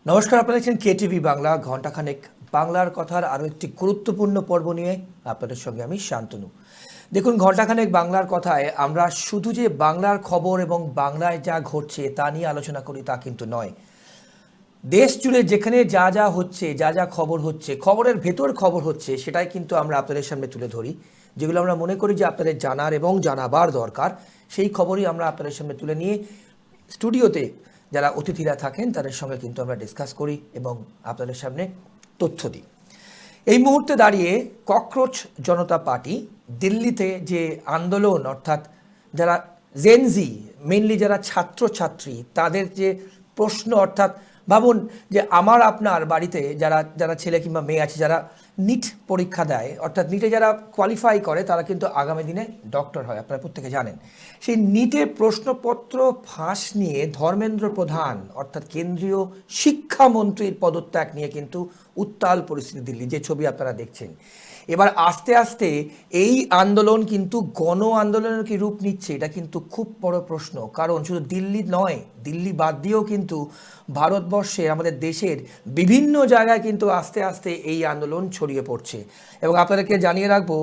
নমস্কার, আপনারা দেখছেন কেটিভি বাংলা। ঘণ্টাখানেক বাংলার কথার আরও একটি গুরুত্বপূর্ণ পর্ব নিয়ে আপনাদের সঙ্গে আমি শান্তনু। দেখুন, ঘণ্টাখানেক বাংলার কথায় আমরা শুধু যে বাংলার খবর এবং বাংলায় যা ঘটছে তা নিয়ে আলোচনা করি তা কিন্তু নয়। দেশ জুড়ে যেখানে যা যা হচ্ছে, যা যা খবর হচ্ছে, খবরের ভেতর খবর হচ্ছে, সেটাই কিন্তু আমরা আপনাদের সামনে তুলে ধরি। যেগুলো আমরা মনে করি যে আপনাদের জানার এবং জানাবার দরকার, সেই খবরই আমরা আপনাদের সামনে তুলে নিয়ে স্টুডিওতে যারা অতিথিরা থাকেন তাদের সঙ্গে কিন্তু আমরা ডিসকাস করি এবং আপনাদের সামনে তথ্য দিই। এই মুহূর্তে দাঁড়িয়ে ককরোচ জনতা পার্টি দিল্লিতে যে আন্দোলন, অর্থাৎ যারা জেনজি, মেনলি যারা ছাত্রছাত্রী, তাদের যে প্রশ্ন, অর্থাৎ ভাবুন যে আমার আপনার বাড়িতে যারা যারা ছেলে কিংবা মেয়ে আছে, যারা নিট পরীক্ষা দেয়, অর্থাৎ নিটে যারা কোয়ালিফাই করে, তারা কিন্তু আগামী দিনে ডক্টর হয়, আপনারা প্রত্যেকে জানেন। সেই নিটের প্রশ্নপত্র ফাঁস নিয়ে ধর্মেন্দ্র প্রধান অর্থাৎ কেন্দ্রীয় শিক্ষামন্ত্রীর পদত্যাগ নিয়ে কিন্তু উত্তাল পরিস্থিতি দিল্লি, যে ছবি আপনারা দেখছেন। এবার আস্তে আস্তে এই আন্দোলন কিন্তু গণ আন্দোলনের কি রূপ নিচ্ছে, এটা কিন্তু খুব বড় প্রশ্ন। কারণ শুধু দিল্লি নয়, দিল্লি বাদ দিয়েও কিন্তু ভারতবর্ষে, আমাদের দেশের বিভিন্ন জায়গায় কিন্তু আস্তে আস্তে এই আন্দোলন ছড়িয়ে পড়ছে। এবং আপনাদেরকে জানিয়ে রাখবো,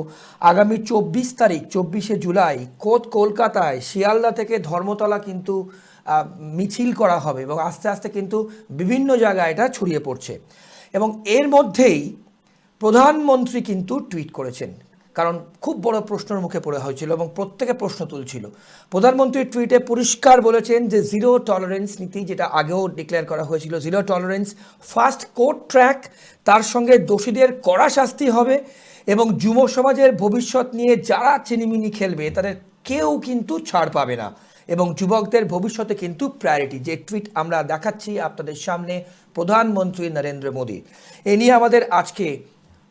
আগামী 24 জুলাই কলকাতায় শিয়ালদা থেকে ধর্মতলা কিন্তু মিছিল করা হবে এবং আস্তে আস্তে কিন্তু বিভিন্ন জায়গায় এটা ছড়িয়ে পড়ছে। এবং এর মধ্যেই প্রধানমন্ত্রী কিন্তু টুইট করেছেন, কারণ খুব বড় প্রশ্নের মুখে পড়ে হয়েছিল এবং প্রত্যেকে প্রশ্ন তুলছিল। প্রধানমন্ত্রীর টুইটে পরিষ্কার বলেছেন যে জিরো টলারেন্স নীতি, যেটা আগেও ডিক্লেয়ার করা হয়েছিল, zero tolerance, first court track, তার সঙ্গে দোষীদের কড়া শাস্তি হবে এবং যুব সমাজের ভবিষ্যৎ নিয়ে যারা চিনিমিনি খেলবে তাদের কেউ কিন্তু ছাড় পাবে না এবং যুবকদের ভবিষ্যতে কিন্তু প্রায়োরিটি। যে টুইট আমরা দেখাচ্ছি আপনাদের সামনে প্রধানমন্ত্রী নরেন্দ্র মোদী, এ নিয়ে আমাদের আজকে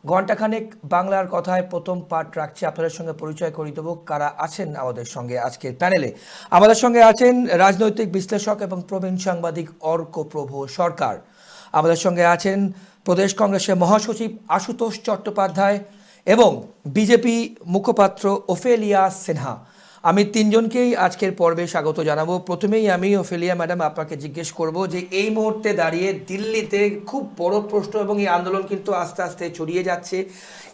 ঘণ্টাখানেক বাংলার কথায় প্রথম পার্ট রাখছি। আপনাদের সঙ্গে পরিচয় করিয়ে দেবো কারা আছেন আমাদের সঙ্গে আজকের প্যানেলে। আমাদের সঙ্গে আছেন রাজনৈতিক বিশ্লেষক এবং প্রবীণ সাংবাদিক অর্কপ্রভ সরকার। আমাদের সঙ্গে আছেন প্রদেশ কংগ্রেসের মহাসচিব আশুতোষ চট্টোপাধ্যায় এবং বিজেপি মুখপাত্র ওফেলিয়া সিনহা। আমি তিনজনকেই আজকের পর্বে স্বাগত জানাবো। প্রথমেই আমি ওফেলিয়া ম্যাডাম আপনাকে জিজ্ঞেস করব যে এই মুহূর্তে দাঁড়িয়ে দিল্লিতে খুব বড় প্রশ্ন এবং এই আন্দোলন কিন্তু আস্তে আস্তে ছড়িয়ে যাচ্ছে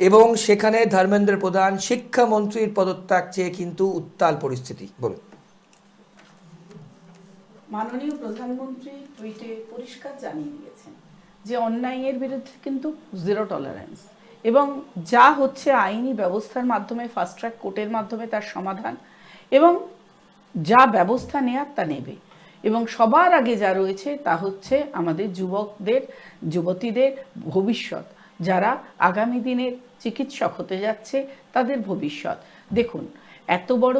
এবং সেখানে ধর্মেন্দ্র প্রধান শিক্ষামন্ত্রীর পদত্যাগ চেয়ে কিন্তু উত্তাল পরিস্থিতি। বলুন। মাননীয় প্রধানমন্ত্রী টুইটে পরিষ্কার জানিয়ে দিয়েছেন যে অন্যায়ের বিরুদ্ধে কিন্তু জিরো টলারেন্স এবং যা হচ্ছে আইনি ব্যবস্থার মাধ্যমে, ফাস্ট ট্র্যাক কোর্টের মাধ্যমে তার সমাধান এবং যা ব্যবস্থা নেয়ার তা নেবে। এবং সবার আগে যা রয়েছে তা হচ্ছে আমাদের যুবকদের, যুবতীদের ভবিষ্যৎ, যারা আগামী দিনের চিকিৎসক হতে যাচ্ছে তাদের ভবিষ্যৎ। দেখুন, এত বড়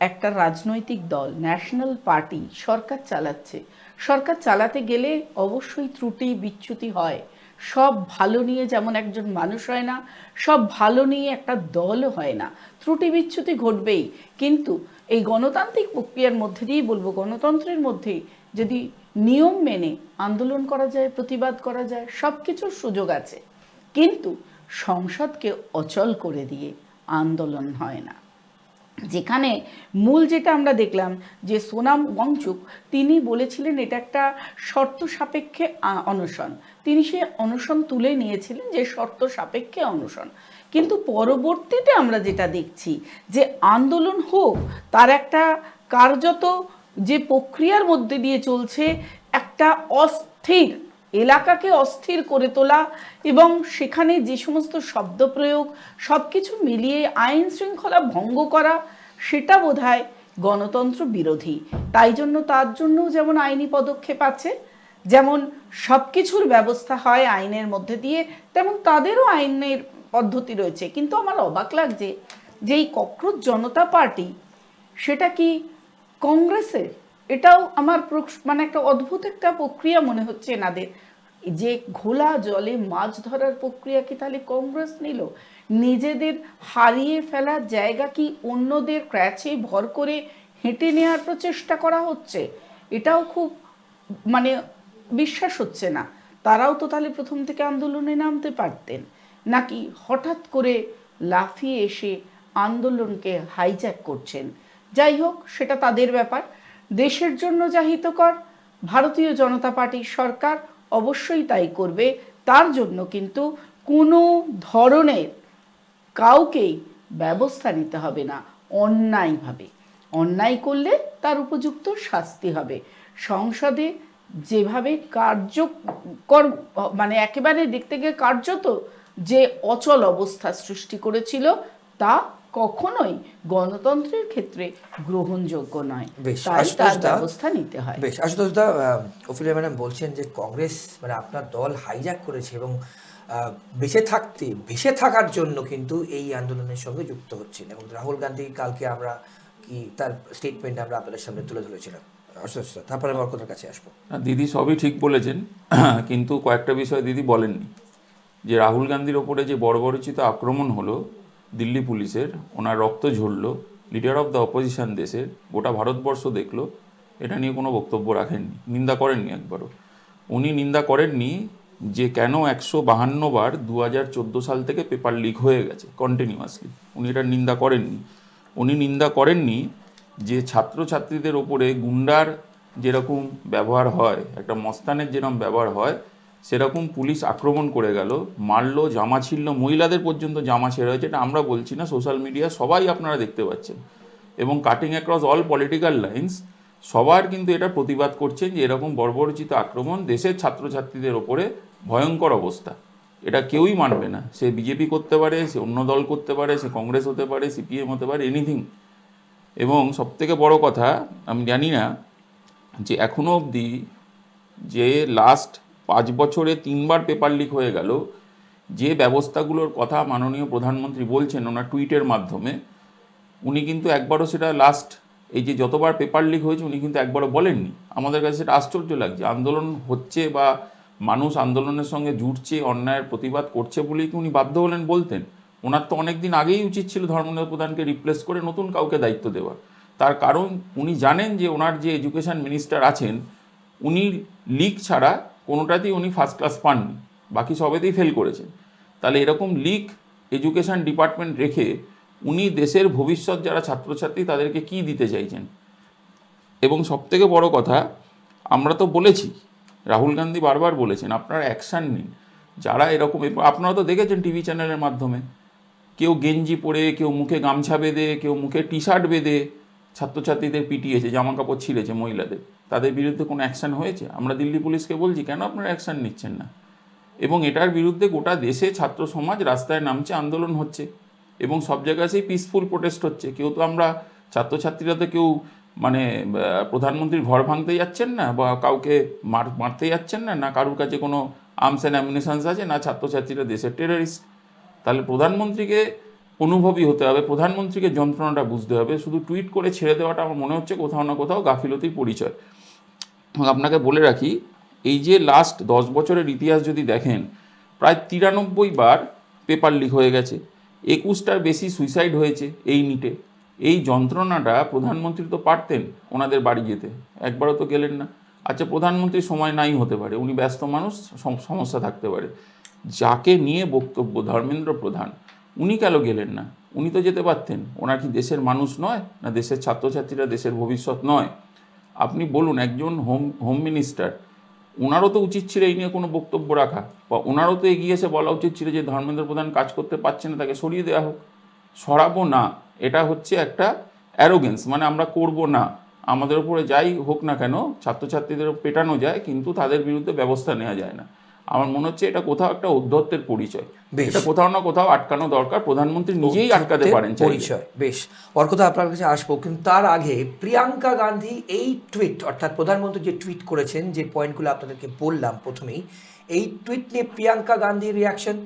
একটা রাজনৈতিক দল, ন্যাশনাল পার্টি সরকার চালাচ্ছে। সরকার চালাতে গেলে অবশ্যই ত্রুটি বিচ্যুতি হয়। সব ভালো নিয়ে যেমন একজন মানুষ হয় না, সব ভালো নিয়ে একটা দলও হয় না, ত্রুটি বিচ্যুতি ঘটবেই। কিন্তু এই গণতান্ত্রিক প্রক্রিয়ার মধ্যে দিয়েই বলবো, গণতন্ত্রের মধ্যেই যদি নিয়ম মেনে আন্দোলন করা যায়, প্রতিবাদ করা যায়, সব কিছুর সুযোগ আছে। কিন্তু সংসদকে অচল করে দিয়ে আন্দোলন হয় না। যেখানে মূল যেটা আমরা দেখলাম যে সোনাম ওয়াংচুক তিনি বলেছিলেন এটা একটা শর্ত সাপেক্ষে অনশন, তিনি সে অনশন তুলে নিয়েছিলেন যে শর্ত সাপেক্ষে অনশন। কিন্তু পরবর্তীতে আমরা যেটা দেখছি যে আন্দোলন হোক, তার একটা কার্যত যে প্রক্রিয়ার মধ্যে দিয়ে চলছে, একটা অস্থির এলাকাকে অস্থির করে তোলা এবং সেখানে যে সমস্ত শব্দ প্রয়োগ, সব কিছু মিলিয়ে আইন শৃঙ্খলা ভঙ্গ করা, সেটা বোধহয় গণতন্ত্র বিরোধী। তাই জন্য তার জন্য যেমন আইনি পদক্ষেপ আছে, যেমন সব কিছুর ব্যবস্থা হয় আইনের মধ্যে দিয়ে, তেমন তাদেরও আইনের পদ্ধতি রয়েছে। কিন্তু আমার অবাক লাগছে যে এই ককরোচ জনতা পার্টি সেটা কি কংগ্রেসের? এটাও আমার মানে একটা অদ্ভুত একটা প্রক্রিয়া মনে হচ্ছে এনাদের। যে ঘোলা জলে মাছ ধরার প্রক্রিয়া কি তাহলে কংগ্রেস নিল? নিজেদের হারিয়ে ফেলার জায়গা কি অন্যদের ক্র্যাচে ভর করে হেঁটে নেওয়ার প্রচেষ্টা করা হচ্ছে? এটাও খুব মানে বিশ্বাস হচ্ছে না। তারাও তো তাহলে প্রথম থেকে আন্দোলনে নামতে পারতেন, নাকি হঠাৎ করে লাফিয়ে এসে আন্দোলনকে হাইজ্যাক করছেন? যাই হোক, সেটা তাদের ব্যাপার। দেশের জন্য যা হিতকর, ভারতীয় জনতা পার্টির সরকার অবশ্যই তাই করবে। তার জন্য কিন্তু কোনো ধরনের কাউকেই ব্যবস্থা নিতে হবে না অন্যায়ভাবে। অন্যায় করলে তার উপযুক্ত শাস্তি হবে। সংসদে যেভাবে কার্যকর মানে একেবারে দেখতে গিয়ে কার্যত যে অচল অবস্থা সৃষ্টি করেছিল তা কখনোই গণতন্ত্রের ক্ষেত্রে গ্রহণযোগ্য নয়। বেশ, তাই তার আশুতোষ দা, ব্যবস্থা নিতে হয়। বেশ আশুতোষ দা, অফিলিয়া ম্যাডাম বলছেন যে কংগ্রেস মানে আপনার দল হাইজ্যাক করেছে এবং বেঁচে থাকার জন্য কিন্তু এই আন্দোলনের সঙ্গে যুক্ত হচ্ছেন, এবং রাহুল গান্ধী কালকে আমরা কি তার স্টেটমেন্ট আমরা আপনাদের সামনে তুলে ধরেছিলাম। আশুতোষ দা, তারপরে আমি অর্কদের কাছে আসবো। না, দিদি সবই ঠিক বলেছেন, কিন্তু কয়েকটা বিষয় দিদি বলেননি। যে রাহুল গান্ধীর ওপরে যে বর্বরচিত আক্রমণ হলো দিল্লি পুলিশের, ওনার রক্ত ঝরলো, লিডার অফ দ্য অপোজিশন দেশের, গোটা ভারতবর্ষ দেখলো, এটা নিয়ে কোনো বক্তব্য রাখেননি, নিন্দা করেননি একবারও। উনি নিন্দা করেননি যে কেন 152 বার 2014 সাল থেকে পেপার লিক হয়ে গেছে কন্টিনিউয়াসলি, উনি এটা নিন্দা করেননি। উনি নিন্দা করেননি যে ছাত্রছাত্রীদের ওপরে গুন্ডার যেরকম ব্যবহার হয়, একটা মস্তানের যেরকম ব্যবহার হয়, সেরকম পুলিশ আক্রমণ করে গেল, মারলো, জামা ছিঁড়লো, মহিলাদের পর্যন্ত জামা ছেড়ে হয়েছে। এটা আমরা বলছি না, সোশ্যাল মিডিয়া সবাই আপনারা দেখতে পাচ্ছেন, এবং cutting across all political lines সবার কিন্তু এটা প্রতিবাদ করছেন যে এরকম বর্বরচিত আক্রমণ দেশের ছাত্রছাত্রীদের ওপরে ভয়ঙ্কর অবস্থা, এটা কেউই মানবে না। সে বিজেপি করতে পারে, সে অন্য দল করতে পারে, সে কংগ্রেস হতে পারে, সিপিএম হতে পারে, এনিথিং। এবং সবথেকে বড় কথা, আমি জানি না যে এখনও অবধি যে লাস্ট 5 বছরে 3 বার পেপার লিক হয়ে গেল, যে ব্যবস্থাগুলোর কথা মাননীয় প্রধানমন্ত্রী বলছেন ওনার টুইটের মাধ্যমে, উনি কিন্তু একবারও সেটা লাস্ট এই যে যতবার পেপার লিক হয়েছে উনি কিন্তু একবারও বলেননি। আমাদের কাছে সেটা আশ্চর্য লাগছে। আন্দোলন হচ্ছে বা মানুষ আন্দোলনের সঙ্গে জুটছে, অন্যায়ের প্রতিবাদ করছে বলেই কি উনি বাধ্য হলেন বলতেন? ওনার তো অনেক দিন আগেই উচিত ছিল ধর্মেন্দ্র প্রধানকে রিপ্লেস করে নতুন কাউকে দায়িত্ব দেওয়া। তার কারণ উনি জানেন যে ওনার যে এডুকেশন মিনিস্টার আছেন, উনি লিক ছাড়া কোনোটাতেই উনি ফার্স্ট ক্লাস পাননি, বাকি সবেতেই ফেল করেছেন। তাহলে এরকম লিক এডুকেশন ডিপার্টমেন্ট রেখে উনি দেশের ভবিষ্যৎ যারা ছাত্রছাত্রী তাদেরকে কি দিতে চাইছেন? এবং সবথেকে বড় কথা, আমরা তো বলেছি, রাহুল গান্ধী বারবার বলেছেন আপনারা অ্যাকশান নিন। যারা এরকম, আপনারা তো দেখেছেন টিভি চ্যানেলের মাধ্যমে, কেউ গেঞ্জি পরে, কেউ মুখে গামছা বেঁধে, কেউ মুখে টি শার্ট বেঁধে ছাত্রছাত্রীদের পিটিয়েছে, জামা কাপড় ছিঁড়েছে মহিলাদের, তাদের বিরুদ্ধে কোনো অ্যাকশান হয়েছে? আমরা দিল্লি পুলিশকে বলছি কেন আপনারা অ্যাকশান নিচ্ছেন না? এবং এটার বিরুদ্ধে গোটা দেশে ছাত্র সমাজ রাস্তায় নামছে, আন্দোলন হচ্ছে, এবং সব জায়গায় সেই পিসফুল প্রোটেস্ট হচ্ছে। কেউ তো আমরা ছাত্রছাত্রীরা তো কেউ মানে প্রধানমন্ত্রীর ঘর ভাঙতে যাচ্ছেন না, বা কাউকে মারতে যাচ্ছেন না, না কারুর কাছে কোনো আর্মস অ্যান্ড অ্যামিউনিশনস আছে, না ছাত্রছাত্রীরা দেশের টেররিস্ট। তাহলে প্রধানমন্ত্রীকে অনুভবী হতে হবে, প্রধানমন্ত্রীকে যন্ত্রণাটা বুঝতে হবে। শুধু টুইট করে ছেড়ে দেওয়াটা আমার মনে হচ্ছে কোথাও না কোথাও গাফিলতির পরিচয়। আপনাকে বলে রাখি, এই যে লাস্ট 10 বছরের ইতিহাস যদি দেখেন, প্রায় 93 বার পেপার লিক হয়ে গেছে, 21টার বেশি সুইসাইড হয়েছে এই নিটে। এই যন্ত্রণাটা প্রধানমন্ত্রী তো পারতেন ওনাদের বাড়ি যেতে, একবারও তো গেলেন না। আচ্ছা, প্রধানমন্ত্রীর সময় নাই হতে পারে, উনি ব্যস্ত মানুষ, সমস্যা থাকতে পারে। যাকে নিয়ে বক্তব্য ধর্মেন্দ্র প্রধান, উনি কেন গেলেন না? উনি তো যেতে পারতেন। ওনার কি দেশের মানুষ নয়? না দেশের ছাত্রছাত্রীরা দেশের ভবিষ্যৎ নয়? আপনি বলুন, একজন হোম মিনিস্টার, ওনারও তো উচিত ছিল এই নিয়ে কোনো বক্তব্য রাখা, বা ওনারও তো এগিয়ে এসে বলা উচিত ছিল যে ধর্মেন্দ্র প্রধান কাজ করতে পারছে না, তাকে সরিয়ে দেওয়া হোক। সরাবো না, এটা হচ্ছে একটা অ্যারোগেন্স, মানে আমরা করব না, আমাদের উপরে যাই হোক না কেন, ছাত্রছাত্রীদের পেটানো যায় কিন্তু তাদের বিরুদ্ধে ব্যবস্থা নেওয়া যায় না। আমার মনে হচ্ছে এটা কোথাও একটা ঔদ্ধত্যের পরিচয়, এটা কোথাও না কোথাও আটকানো দরকার। প্রধানমন্ত্রী নিজেই আটকাতে পারেন পরিচয়। বেশ, অর্কদা আপনার কাছে আসবো, কিন্তু তার আগে প্রিয়াঙ্কা গান্ধী এই টুইট, অর্থাৎ প্রধানমন্ত্রী যে টুইট করেছেন, যে পয়েন্টগুলো আপনাদেরকে বললাম প্রথমেই, এই টুইট নিয়ে প্রিয়াঙ্কা গান্ধীর রিয়াকশন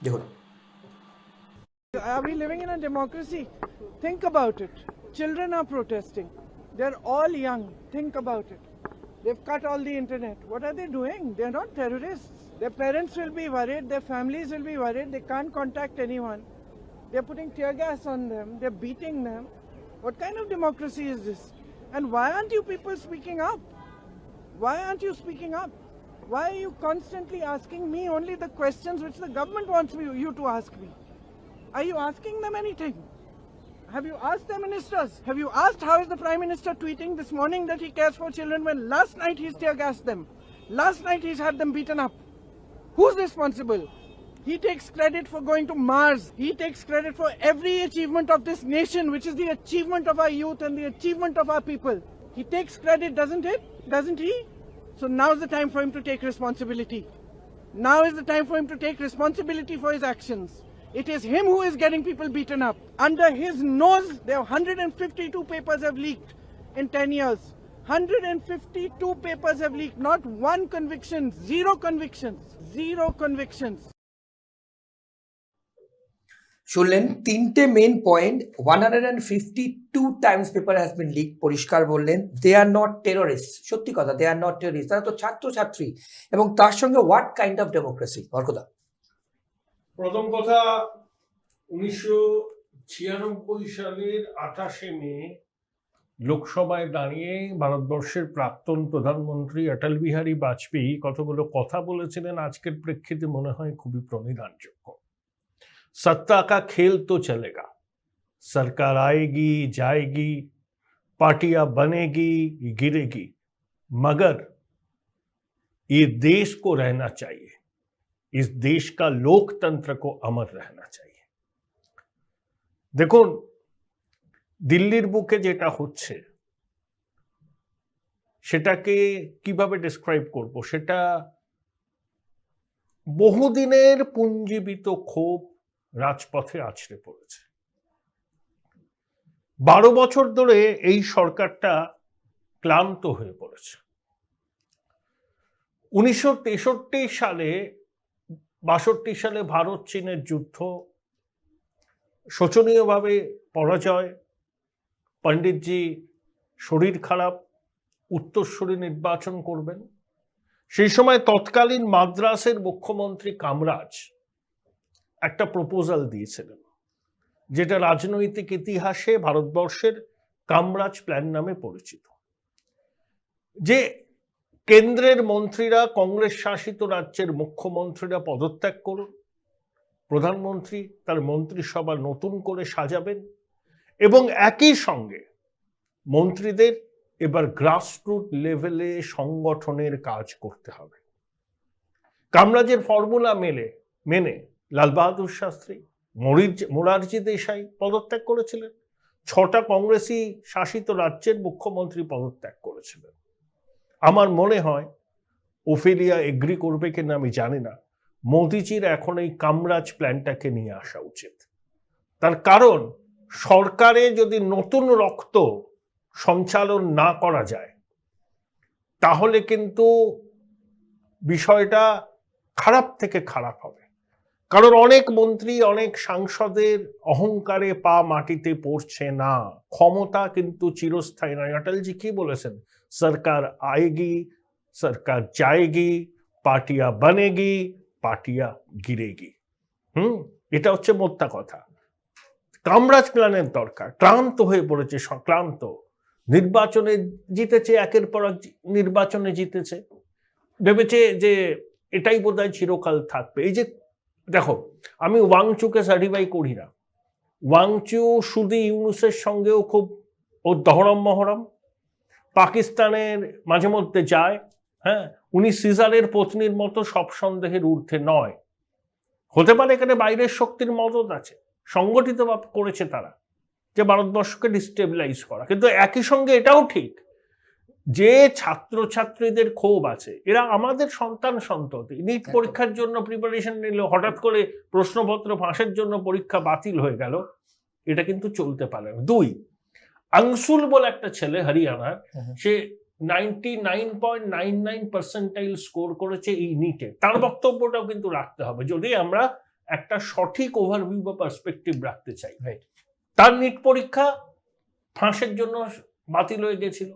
দেখুন। Are we living in a democracy? Think about it. Children are protesting. They're all young. Think about it. They've cut all the internet. What are they doing? They're not terrorists. Their parents will be worried. Their families will be worried. They can't contact anyone. They're putting tear gas on them. They're beating them. What kind of democracy is this? And why aren't you people speaking up? Why aren't you speaking up? Why are you constantly asking me only the questions which the government wants you to ask me? Are you asking them anything? Have you asked the ministers? Have you asked how is the Prime Minister tweeting this morning that he cares for children when last night he's tear gassed them? Last night he's had them beaten up. Who's responsible? He takes credit for going to Mars. He takes credit for every achievement of this nation, which is the achievement of our youth and the achievement of our people. He takes credit, doesn't it? Doesn't he? So now's the time for him to take responsibility. Now is the time for him to take responsibility for his actions. It is him who is getting people beaten up. Under his nose, there are 152 papers have leaked in 10 years. 152 papers have leaked. Not one conviction, zero convictions. Zero convictions. শুনলেন তিনটে main point, 152 times paper has been leak, পরিষ্কার বললেন দে are not terrorist. সত্যি কথা, দে are not terrorist, তারা তো ছাত্রছাত্রী, এবং তার সঙ্গে হোয়াট কাইন্ড অফ ডেমোক্রেসি। অর্কদা, প্রথম কথা, 1996 সালের 28শে মে লোকসভায় দাঁড়িয়ে ভারতবর্ষের প্রাক্তন প্রধানমন্ত্রী অটল বিহারী বাজপেয়ী কতগুলো কথা বলেছিলেন আজকের প্রেক্ষিতে মনে হয় খুবই প্রণিধানযোগ্য। सत्ता का खेल तो चलेगा, सरकार आएगी जाएगी, पार्टियां बनेगी गिरेगी, मगर ये देश को रहना चाहिए, इस देश का लोकतंत्र को अमर रहना चाहिए। देखो, দিল্লির বুকে যেটা হচ্ছে সেটাকে কিভাবে ডেসক্রাইব করব, সেটা বহুদিনের পুঞ্জীবিত ক্ষোভ রাজপথে আছড়ে পড়েছে। 12 বছর ধরে এই সরকারটা ক্লান্ত হয়ে পড়েছে। 1963 সালে 62 সালে ভারত চীনের যুদ্ধ, শোচনীয়ভাবে পরাজয়, পণ্ডিতজি শরীর খারাপ, উত্তরসূরি নির্বাচন করবেন। সেই সময় তৎকালীন মাদ্রাসের মুখ্যমন্ত্রী কামরাজ একটা প্রপোজাল দিয়েছিলেন, যেটা রাজনৈতিক ইতিহাসে ভারতবর্ষের কামরাজ প্ল্যান নামে পরিচিত, যে কেন্দ্রের মন্ত্রীরা, কংগ্রেস শাসিত রাজ্যের মুখ্যমন্ত্রীরা পদত্যাগ করুন, প্রধানমন্ত্রী তার মন্ত্রিসভা নতুন করে সাজাবেন, এবং একই সঙ্গে মন্ত্রীদের এবার গ্রাসরুট লেভেলে সংগঠনের কাজ করতে হবে। কামরাজের ফর্মুলা মেনে লাল বাহাদুর শাস্ত্রী, মোরারজি দেশাই পদত্যাগ করেছিলেন, 6টা কংগ্রেসি শাসিত রাজ্যের মুখ্যমন্ত্রী পদত্যাগ করেছিলেন। আমার মনে হয়, ওফেলিয়া এগ্রি করবে কিনা আমি জানি না, মোদিজির এখন এই কামরাজ প্ল্যানটাকে নিয়ে আসা উচিত। তার কারণ, সরকারে যদি নতুন রক্ত সঞ্চালন না করা যায় তাহলে কিন্তু বিষয়টা খারাপ থেকে খারাপ হবে। কারণ অনেক মন্ত্রী, অনেক সাংসদের অহংকারে পা মাটিতে পড়ছে না। ক্ষমতা কিন্তু চিরস্থায়ী নয়। অটলজি কি বলেছেন? সরকার আয়েগি, সরকার যায়েগি, পার্টিয়া বনেগি, পার্টিয়া গিরেগি। এটা হচ্ছে মোদ্দা কথা। কামরাজ প্ল্যানের দরকার। ক্লান্ত হয়ে পড়েছে, ক্লান্ত। নির্বাচনে জিতেছে, একের পর এক নির্বাচনে জিতেছে, ভেবেছে যে এটাই বোধহয় চিরকাল থাকবে। এই যে দেখো, আমি ওয়াংচুকে সার্টিফাই করি না। ওয়াংচু সুদি ইউনুসের সঙ্গেও খুব ও দহরম মহরম, পাকিস্তানের মাঝে মধ্যে যায়। হ্যাঁ, উনি সিজারের পত্নীর মতো সব সন্দেহের ঊর্ধ্বে নয়। হতে পারে এখানে বাইরের শক্তির মদত আছে, সংগঠিত করেছে তারা, যে ভারতবর্ষকে ডিস্টেবিলাইজ করা। কিন্তু একই সঙ্গে এটাও ঠিক যে ছাত্রছাত্রীদের ক্ষোভ আছে, এরা আমাদের সন্তান সন্ততি। নিট পরীক্ষার জন্য প্রিপারেশন নিল, হঠাৎ করে প্রশ্নপত্র ফাঁসের জন্য পরীক্ষা বাতিল হয়ে গেল, এটা কিন্তু চলতে পারে না। 2, আংশুল বলে একটা ছেলে হরিয়ানার, সে 99.99% স্কোর করেছে এই নিটে। তার বক্তব্যটাও কিন্তু রাখতে হবে যদি আমরা একটা সঠিক ওভারভিউ বা পার্সপেক্টিভ রাখতে চাই। তার নিট পরীক্ষা ফাঁসের জন্য বাতিল হয়ে গেছিল।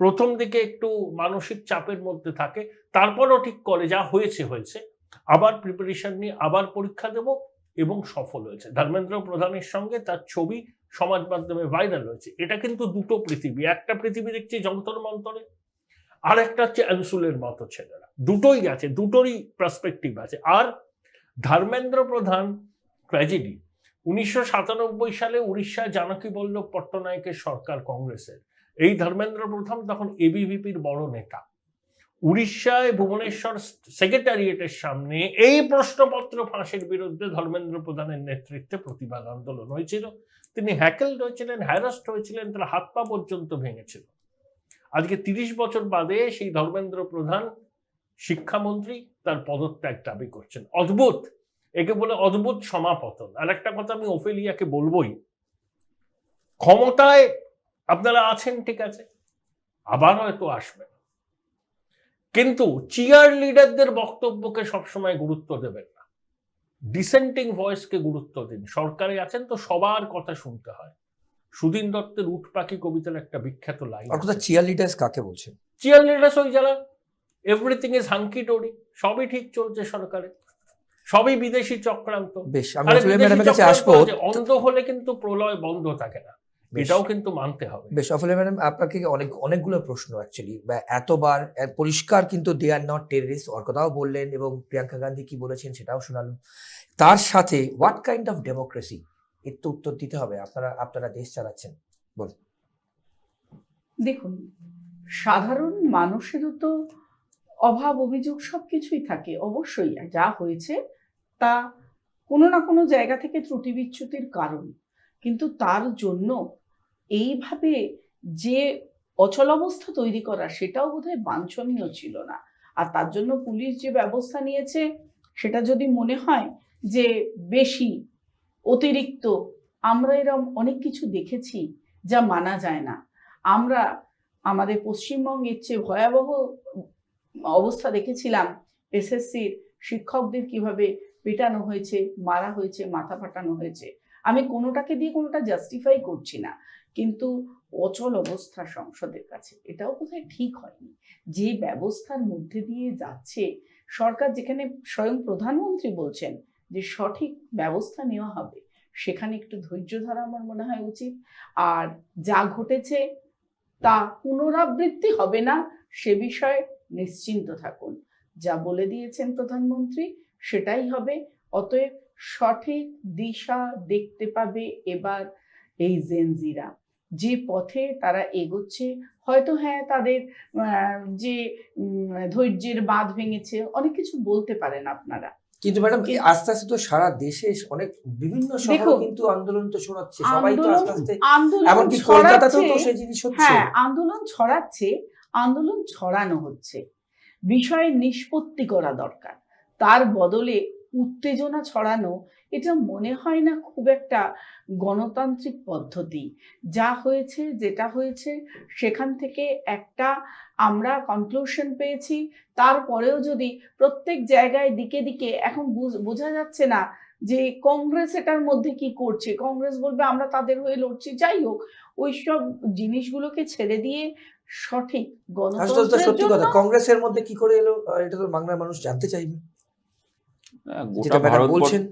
প্রথম দিকে একটু মানসিক চাপের মধ্যে থাকে, তারপরও ঠিক করে যা হয়েছে হয়েছে, আবার প্রিপারেশন নিয়ে আবার পরীক্ষা দেব, এবং সফল হয়েছে। ধর্মেন্দ্র প্রধানের সঙ্গে তার ছবি সমাজ মাধ্যমে ভাইরাল হয়েছে। এটা কিন্তু দুটো পৃথিবী। একটা পৃথিবী দেখছি যন্তর মন্তরে, আর একটা হচ্ছে আনসুলের মতো ছেলেরা। দুটোই আছে, দুটোরই পার্সপেক্টিভ আছে। আর ধর্মেন্দ্র প্রধান ট্র্যাজেডি, 1997 সালে উড়িষ্যায় জানকী বল্লভ পট্টনায়কের সরকার কংগ্রেসের, এই ধর্মেন্দ্র প্রধান তখন এবিভিপির বড় নেতা। উড়িষ্যায় ভুবনেশ্বর সেক্রেটারিয়েটের সামনে এই প্রশ্নপত্র ফাঁসের বিরুদ্ধে ধর্মেন্দ্র প্রধানের নেতৃত্বে প্রতিবাদ আন্দোলন হয়েছিল। তিনি হ্যাকেলড হয়েছিলেন, হ্যারাস্ট হয়েছিলেন, তার হাত পা পর্যন্ত ভেঙেছিল। আজকে 30 বছর বাদে সেই ধর্মেন্দ্র প্রধান শিক্ষামন্ত্রী তার পদত্যাগ দাবি করছেন। অদ্ভুত, একে বলে অদ্ভুত সমাপতন। আর একটা কথা আমি ওফেলিয়াকে বলবোই, ক্ষমতায় আপনারা আছেন ঠিক আছে, আবার হয়তো আসবেন, কিন্তু চিয়ার লিডারদের বক্তব্যকে সবসময় গুরুত্ব দেবেন না, ডিসেন্টিং ভয়েসকে গুরুত্ব দিন। সরকারে আছেন তো সবার কথা শুনতে হয়। সুধীন দত্তের উট পাখি কবিতার একটা বিখ্যাত লাইন, আর কথা চিয়ার লিডার্স কাকে বলছেন? চিয়ার লিডার্স ওই যারা এভরিথিং ইজ হাঙ্কি ডোরি, সবই ঠিক চলছে সরকারে, সবই বিদেশি চক্রান্ত। বেশ, আমি আরে আসলে বিদেশি ম্যাডামের কাছে চক্রান্ত আসবো। আছে, অন্ধ হলে কিন্তু প্রলয় বন্ধ থাকে না, বেশ। এটাও কিন্তু মানতে হবে। বেশ, অফলে ম্যাডাম আপনাকে অনেকগুলো প্রশ্ন অ্যাকচুয়ালি এতবার পরিষ্কার কিন্তু দে আর নট টেররিস্ট ওর কথাও বললেন, এবং প্রিয়াঙ্কা গান্ধী কি বলেছেন সেটাও শোনালো। তার সাথে হোয়াট কাইন্ড অফ ডেমোক্রেসি, এর তো উত্তর দিতে হবে। আপনারা দেশ চালাচ্ছেন, বলুন। দেখুন, সাধারণ মানুষেরও তো অভাব অভিযোগ সবকিছুই থাকে, অবশ্যই যা হয়েছে তা কোনো না কোনো জায়গা থেকে ত্রুটি বিচ্যুতির কারণ, কিন্তু তার জন্য এইভাবে যে অচলাবস্থা তৈরি করা সেটাও বোধহয় বাঞ্ছনীয় ছিল না। আর তার জন্য পুলিশ যে ব্যবস্থা নিয়েছে সেটা যদি মনে হয় যে বেশি অতিরিক্ত, আমরা এরকম অনেক কিছু দেখেছি যা মানা যায় না। আমরা আমাদের পশ্চিমবঙ্গের চেয়ে ভয়াবহ অবস্থা দেখেছিলাম, এসএসসির শিক্ষকদের কিভাবে পেটানো হয়েছে, মারা হয়েছে, মাথা ফাটানো হয়েছে। আমি কোনোটাকে দিয়ে কোনোটা জাস্টিফাই করছি না, কিন্তু অচল অবস্থা সংসদের কাছে, এটাও বোধহয় ঠিক হয়নি। যে ব্যবস্থার মধ্যে দিয়ে যাচ্ছে সরকার, যেখানে স্বয়ং প্রধানমন্ত্রী বলছেন যে সঠিক ব্যবস্থা নেওয়া হবে, সেখানে একটু ধৈর্য ধরা আমার মনে হয় উচিত। আর যা ঘটেছে তা পুনরাবৃত্তি হবে না সে বিষয়ে নিশ্চিন্ত থাকুন। যা বলে দিয়েছেন প্রধানমন্ত্রী সেটাই হবে। অতএব সঠিক দিশা দেখতে পাবে এবার এই জেনজিরা, যে পথে তারা এগোচ্ছে। হয়তো হ্যাঁ, তাদের যে ধৈর্যের বাঁধ ভেঙেছে, অনেক কিছু বলতে পারেন আপনারা, কিন্তু ম্যাডাম আস্তে আস্তে তো সারা দেশে অনেক বিভিন্ন শহরে কিন্তু আন্দোলন তো ছড়াচ্ছে, সবাই তো আস্তে আস্তে, এমনকি কলকাতাতেও তো সেই জিনিস হচ্ছে। হ্যাঁ, আন্দোলন ছড়াচ্ছে, আন্দোলন ছড়ানো হচ্ছে, বিষয়ের নিষ্পত্তি করা দরকার। তার বদলে উত্তেজনা ছড়ানো, এটা মনে হয় না খুব একটা গণতান্ত্রিক পদ্ধতি। যা হয়েছে, যেটা হয়েছে, সেখান থেকে একটা আমরা কনক্লুশন পেয়েছি। তারপরেও যদি প্রত্যেক জায়গায় দিকে দিকে, এখন বোঝা যাচ্ছে না যে কংগ্রেস এটার মধ্যে কি করছে। কংগ্রেস বলবে আমরা তাদের হয়ে লড়ছি, যাই হোক, ওইসব জিনিসগুলোকে ছেড়ে দিয়ে সঠিক গণতন্ত্রের সত্যি জন্য। কথা, কংগ্রেসের মধ্যে কি করে এলো এটা তো বাংলার মানুষ জানতে চাইবে। গোটা ভারতবর্ষ, বলছেন,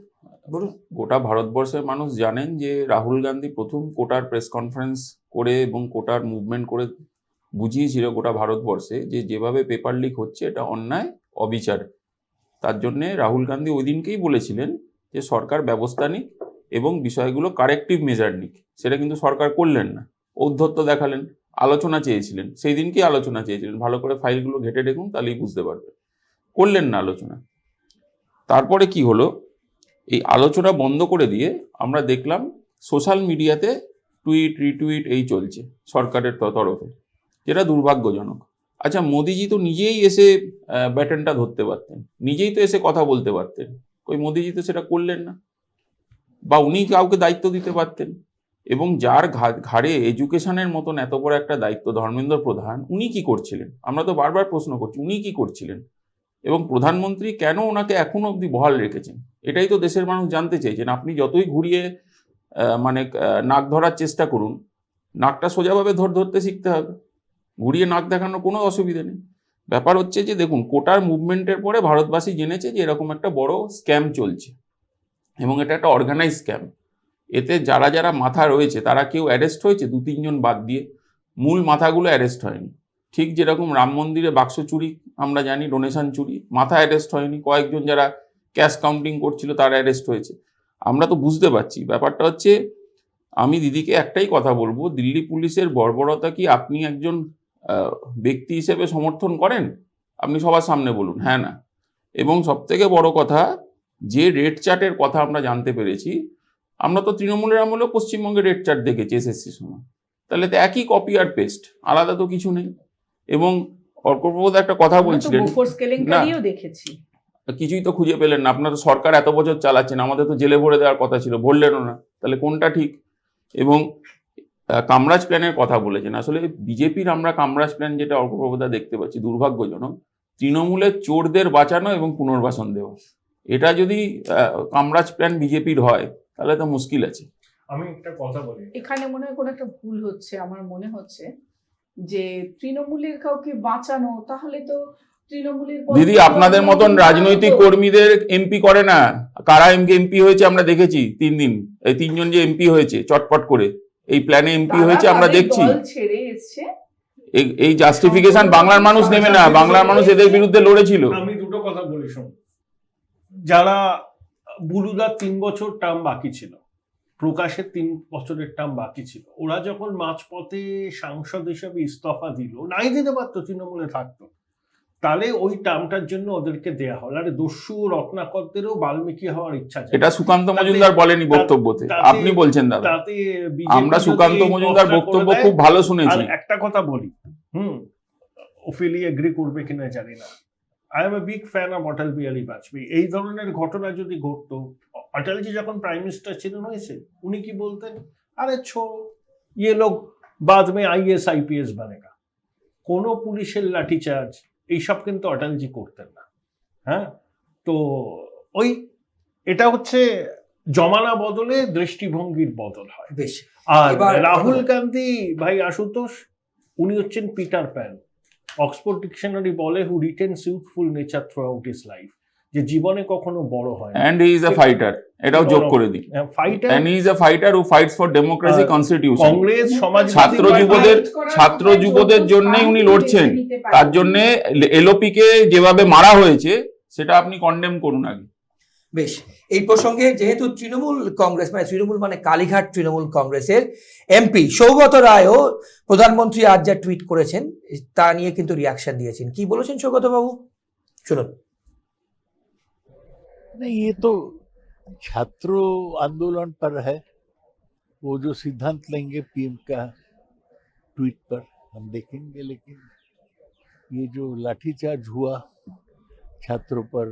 বলুন। গোটা ভারতবর্ষের মানুষ জানেন যে রাহুল গান্ধী প্রথম কোটার প্রেস কনফারেন্স করে এবং কোটার মুভমেন্ট করে বুঝিয়েছিল গোটা ভারতবর্ষে যে যেভাবে পেপার লিক হচ্ছে এটা অন্যায়, অবিচার। তার জন্যে রাহুল গান্ধী ওই দিনকেই বলেছিলেন যে সরকার ব্যবস্থা নিক এবং বিষয়গুলো কারেক্টিভ মেজার নিক। সেটা কিন্তু সরকার করলেন না, ঔদ্ধত্য দেখালেন। আলোচনা চেয়েছিলেন, সেই দিনকেই আলোচনা চেয়েছিলেন, ভালো করে ফাইলগুলো ঘেটে দেখুন তাহলেই বুঝতে পারবে। করলেন না আলোচনা। তারপরে কি হলো, এই আলোচনা বন্ধ করে দিয়ে আমরা দেখলাম সোশ্যাল মিডিয়াতে টুইট রিটুইট এই চলছে সরকারের তরফে, যেটা দুর্ভাগ্যজনক। আচ্ছা, মোদিজি তো নিজেই এসে ব্যাটনটা ধরতে পারতেন, নিজেই তো এসে কথা বলতে পারতেন, ওই মোদিজি তো সেটা করলেন না। বা উনি কাউকে দায়িত্ব দিতে পারতেন। এবং যার ঘাড়ে এডুকেশনের মতন এত বড় একটা দায়িত্ব, ধর্মেন্দ্র প্রধান, উনি কি করছিলেন? আমরা তো বারবার প্রশ্ন করছি উনি কি করছিলেন, এবং প্রধানমন্ত্রী কেন ওনাকে এখনো অবধি বহাল রেখেছেন। এটাই তো দেশের মানুষ জানতে চাইছেন। আপনি যতই ঘুরিয়ে নাক ধরার চেষ্টা করুন, নাকটা সোজাভাবে ধরতে শিখতে হবে, ঘুরিয়ে নাক দেখানোর কোনো অসুবিধা নেই। ব্যাপার হচ্ছে যে দেখুন, কোটার মুভমেন্টের পরে ভারতবাসী জেনেছে যে এরকম একটা বড় স্ক্যাম চলছে এবং এটা একটা অর্গানাইজ স্ক্যাম। এতে যারা যারা মাথা রয়েছে তারা কেউ অ্যারেস্ট হয়েছে, 2-3 জন বাদ দিয়ে মূল মাথাগুলো অ্যারেস্ট হয়নি। ঠিক যেরকম রাম মন্দিরে বাক্স চুরি আমরা জানি, ডোনেশন চুরি, মাথা অ্যারেস্ট হয়নি, কয়েকজন যারা ক্যাশ কাউন্টিং করছিল তারা অ্যারেস্ট হয়েছে। আমরা তো বুঝতে পারছি ব্যাপারটা হচ্ছে। আমি দিদিকে একটাই কথা বলবো, দিল্লি পুলিশের বর্বরতা কি আপনি একজন ব্যক্তি হিসেবে সমর্থন করেন? আপনি সবার সামনে বলুন হ্যাঁ না। এবং সবথেকে বড় কথা, যে রেড চার্টের কথা আমরা জানতে পেরেছি, আমরা তো তৃণমূলের আমলেও পশ্চিমবঙ্গে রেড চার্ট দেখেছি এসএসসির সময়, তাহলে তো একই কপি আর পেস্ট, আলাদা তো কিছু নেই। এবং অর্কপ্রবোধ একটা কথা বলছিলেন, বুফোর্স কেলেঙ্কারিও দেখেছি। কিছুই তো খুঁজে পেলেন না, আপনার তো সরকার এত বছর চালাচ্ছেন, আমাদের তো জেলে ভরে দেওয়ার কথা ছিল, ভরলেনও না, তাহলে কোনটা ঠিক? এবং কামরাজ প্ল্যানের কথা বলেছেন, আসলে বিজেপির আমরা কামরাজ প্ল্যান যেটা অর্কপ্রবোধা দেখতে পাচ্ছি, দুর্ভাগ্যজনক, তৃণমূলের চোরদের বাঁচানো এবং পুনর্বাসন দেওয়া। এটা যদি কামরাজ প্ল্যান বিজেপির হয় তাহলে তো মুশকিল আছে। আমি একটা কথা বলি, এখানে মনে হয় কোনো একটা ভুল হচ্ছে। আমার মনে হচ্ছে যে তৃণমূলের কাউকে বাঁচানো, তাহলে তো তৃণমূলের দিদি আপনাদের মতন রাজনৈতিক কর্মীদের এমপি করে না। কারা এমপি হয়েছে আমরা দেখেছি, 3 দিন, এই 3 জন যে এমপি হয়েছে চটপট করে এই প্ল্যানে এমপি হয়েছে আমরা দেখছি। ছেড়ে এসছে, এই জাস্টিফিকেশন বাংলার মানুষ নেবে না, বাংলার মানুষ এদের বিরুদ্ধে লড়েছিল। আমি দুটো কথা বলি শোন, যারা বুলুদার 3 বছর টার্ম বাকি ছিল, প্রকাশের 3 বছরের টার্ম বাকি ছিল, ওরা যখন মাঝপথে সাংসদ হিসেবে ইস্তফা দিল, নাই দিতে পারতো, তৃণমূলে থাকতো, তাহলে ওই টার্মটার জন্য ওদেরকে দেয়া হল। আরে দস্যু রত্নাকরদেরও বাল্মীকি হওয়ার ইচ্ছা ছিল। এটা সুকান্ত মজুমদার বলেনি বক্তব্যতে, আপনি বলছেন দাদা। তাতে আমরা সুকান্ত মজুমদার বক্তব্য খুব ভালো শুনেছি। একটা কথা বলি, ওফিলি এগ্রি করবে কিনা জানি না, I am a big fan of Atal Bihari Vajpayee. এই ধরনের ঘটনা যদি ঘটতো, অটলজি যখন প্রাইম মিনিস্টার ছিলেন হয়েছে, উনি কি বলতেন, আরে ইয়ে লোক বাদ মে আইএস আইপিএস বানেগা। কোনো পুলিশের লাঠিচার্জ এইসব কিন্তু অটলজি করতেন না। হ্যাঁ, তো ওই এটা হচ্ছে জমানা বদলে দৃষ্টিভঙ্গির বদল হয়। বেশ, আর এবার রাহুল গান্ধী ভাই আশুতোষ, উনি হচ্ছেন পিটার প্যান। অক্সফোর্ড ডিকশনারি বলে who retains youthful nature throughout his life, যে জীবনে কখনো বড় হয় না। And he is a fighter, এটাও যোগ করে দিই। Fighter, And he is a fighter who fights for democracy, constitution. Congress ছাত্র যুবদের জন্যই উনি লড়ছেন, তার জন্য এলওপি কে যেভাবে মারা হয়েছে সেটা আপনি কন্ডেম করুন আগে। বেশ, এই প্রসঙ্গে যেহেতু তৃণমূল কংগ্রেস মানে তৃণমূল মানে কালীঘাট তৃণমূল কংগ্রেসের এমপি সৌগত রায়ও প্রধানমন্ত্রী আজ যা টুইট করেছেন তা নিয়ে কিন্তু রিয়াকশন দিয়েছেন। কি বলেছেন সৌগত বাবু, শুনুন। नहीं, ये तो छात्रों आंदोलन पर है, वो जो सिद्धांत लेंगे पीएम का ट्वीट पर हम देखेंगे, लेकिन ये जो लाठीचार्ज हुआ, छात्रों पर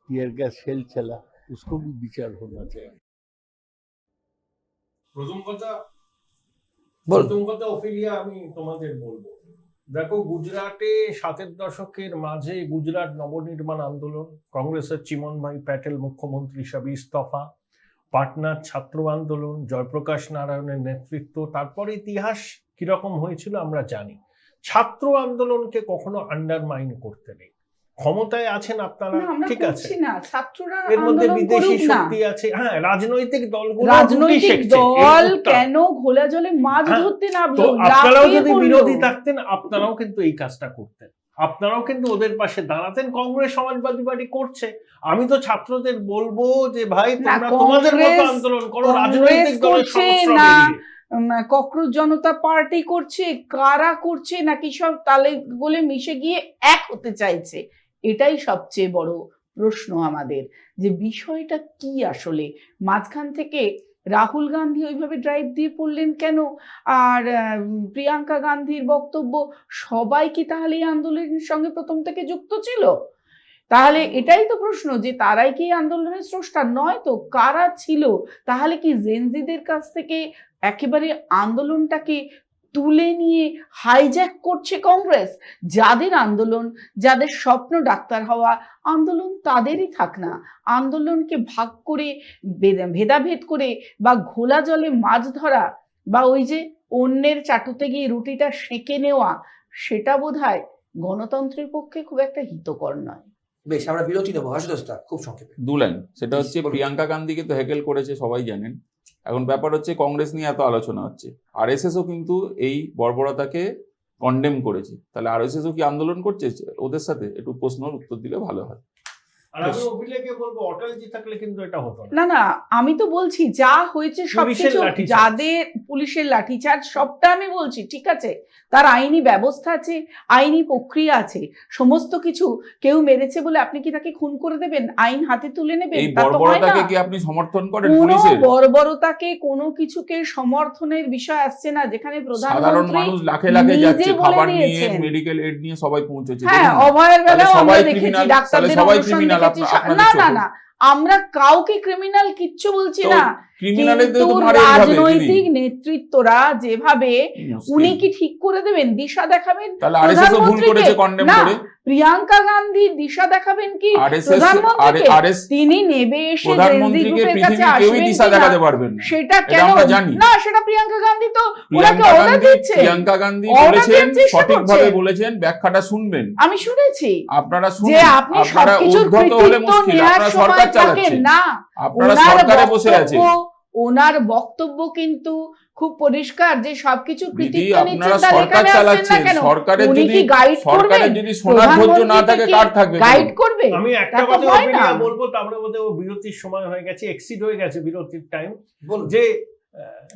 टीयर गैस शेल चला, उसको भी विचार होना चाहिए। প্রথম বলুন। কথা অফিলিয়া আমি তোমাদের বলবো, দেখো গুজরাটে 7-এর দশকের মাঝে গুজরাট নবনির্মাণ আন্দোলন, কংগ্রেসের চিমন ভাই প্যাটেল মুখ্যমন্ত্রী হিসাবে ইস্তফা, পাটনার ছাত্র আন্দোলন, জয়প্রকাশ নারায়ণের নেতৃত্ব, তারপরে ইতিহাস কিরকম হয়েছিল আমরা জানি। ছাত্র আন্দোলনকে কখনো আন্ডারমাইন করতে নেই। ক্ষমতায় আছেন আপনারা, ঠিক আছে, এর মধ্যে বিদেশি শক্তি আছে, হ্যাঁ, রাজনৈতিক দলগুলো, রাজনৈতিক দল কেন ঘোলা জলে মাছ ধরতে নামলো? আপনারাও যদি বিরোধী থাকতেন, আপনারাও কিন্তু এই কাজটা করতেন, আপনারাও কিন্তু ওদের পাশে দাঁড়াতেন। কংগ্রেস সমাজবাদী পার্টি করছে, আমি তো ছাত্রদের বলবো যে ভাই তোমরা তোমাদের মতো আন্দোলন করো, রাজনৈতিক দলের সমস্যা বেরিয়ে। ককরোচ জনতা পার্টি করছে, কারা করছে, নাকি সব তালে বলে মিশে গিয়ে এক হতে চাইছে? এটাই সবচেয়ে বড় প্রশ্ন আমাদের, যে বিষয়টা কি আসলে। মাঝখান থেকে রাহুল গান্ধী ওইভাবে ড্রাইভ দিয়ে পড়লেন কেন? আর প্রিয়াঙ্কা গান্ধীর বক্তব্য, সবাই কি তাহলে এই আন্দোলনের সঙ্গে প্রথম থেকে যুক্ত ছিল? তাহলে এটাই তো প্রশ্ন, যে তারাই কি আন্দোলনের স্রষ্টা? নয় তো, কারা ছিল? তাহলে কি জেনজিদের কাছ থেকে একেবারে আন্দোলনটাকে তুলে নিয়ে হাইজ্যাক করছে কংগ্রেস? যাদের আন্দোলন, যাদের স্বপ্ন ডাক্তার হওয়া, আন্দোলন তাদেরই থাক না। আন্দোলনকে ভাগ করে, ভেদাভেদ করে, বা ঘোলা জলে মাছ ধরা, বা ওই যে অন্যের চাটুতে গিয়ে রুটিটা সেঁকে নেওয়া, সেটা বোধহয় গণতন্ত্রের পক্ষে খুব একটা হিতকর নয়। বেশ, আমরা বিরতি নেবো। আশুতোষদা খুব সংক্ষেপে 2 লাইন, সেটা হচ্ছে প্রিয়াঙ্কা গান্ধীকে তো হেকেল করেছে সবাই জানেন। এখন ব্যাপার হচ্ছে কংগ্রেস নিয়ে এত আলোচনা হচ্ছে, আরএসএসও কিন্তু এই বর্বরতাকে কন্ডেম করেছে, তাহলে আরএসএসও কি আন্দোলন করছে ওদের সাথে? একটু প্রশ্নের উত্তর দিলে ভালো হয়। আর আমি অভিলেখে বলবো অটলজি থাকলে কিন্তু এটা হতো না। না না, আমি তো বলছি যা হয়েছে পুলিশের সবকিছু, লাঠিচার্জ। যাদের পুলিশের লাঠিচার্জ সবটা আমি বলছি, ঠিক আছে, তার আইনি ব্যবস্থা আছে, আইনি প্রক্রিয়া আছে, সমস্ত কিছু। কেউ মেরেছে বলে আপনি কি তাকে খুন করে দেবেন, আইন হাতে তুলে নেবেন? এই তা তো হয় না। বর্বরতাকে কি আপনি সমর্থন করেন কোনো পুলিশের? বর্বরতাকে, কোনো কিছুকে সমর্থনের বিষয় আসছে না, যেখানে সাধারণ প্রধানমন্ত্রী মানুষ লাখে লাখে নিজে যাচ্ছে, বলে খাবার নিয়ে, দিয়েছেন। মেডিকেল এড নিয়ে সবাই পৌঁছেছে। হ্যাঁ, দেখুন না। অভয়ের বেলাও তাহলে আমরা সবাই দেখেছি, criminal, ডাক্তারদের তাহলে সবাই অনশন criminal দেখেছি। আপনাদের না না চোখে। না, আমরা কাউকে ক্রিমিনাল কিচ্ছু বলছি তো না, ক্রিমিনালদের কিন্তু তো মারে এইভাবে রাজনৈতিক দিদি। নেতৃত্বরা যেভাবে, মুশকিল। উনি কি ঠিক করে দেবেন, দিশা দেখাবেন তাহলে আরএসএস ও ভুল করেছে কন্ডেম না, করে। প্রিয়াঙ্কা গান্ধী দিশা দেখাবেন কি আরএসএস প্রধানমন্ত্রীকে? আরএস তিনি নেবে এসে জেনজি প্রধানমন্ত্রীকে গ্রুপের কাছে পৃথিবীর কেউই আসবেন দিশা কিনা, দেখাতে পারবেন না, সেটা এটা কেন? আমরা জানি। না, সেটা প্রিয়াঙ্কা গান্ধী তো ওনাকে প্রিয়াঙ্কা অর্ডার গান্ধী দিচ্ছে, প্রিয়াঙ্কা গান্ধী Order বলেছেন, দেওয়ার চেষ্টা সঠিকভাবে করছেন। বলেছেন, ব্যাখ্যাটা শুনবেন। আমি শুনেছি আপনারা যে শুনুন। আপনি আপনারা সবকিছুর উদ্ধত হলে কৃতিত্ব মুশকিল, নেওয়ার আপনারা সময় সরকার থাকেন চালাচ্ছেন, না। আপনারা ওনার সরকারে বসে বক্তব্য, আছেন। ওনার বক্তব্য কিন্তু খুব পরিষ্কার যে সবকিছুর দিদি কৃতিত্ব আপনারা নিচ্ছেন, তার সরকার এখানে আসছেন না চালাচ্ছেন, কেন? সরকারের উনি যদি কি গাইড করবেন? সরকারের যদি সোনার ধৈর্য না থাকে কার থাকবে? গাইড করবে? আমি একটা তা তো কথা হয় না। বলবো, তারপরে বোধহয় ও বিরতির সময় হয়ে গেছে, এক্সিড হয়ে গেছে বিরতির টাইম, বলুন। যে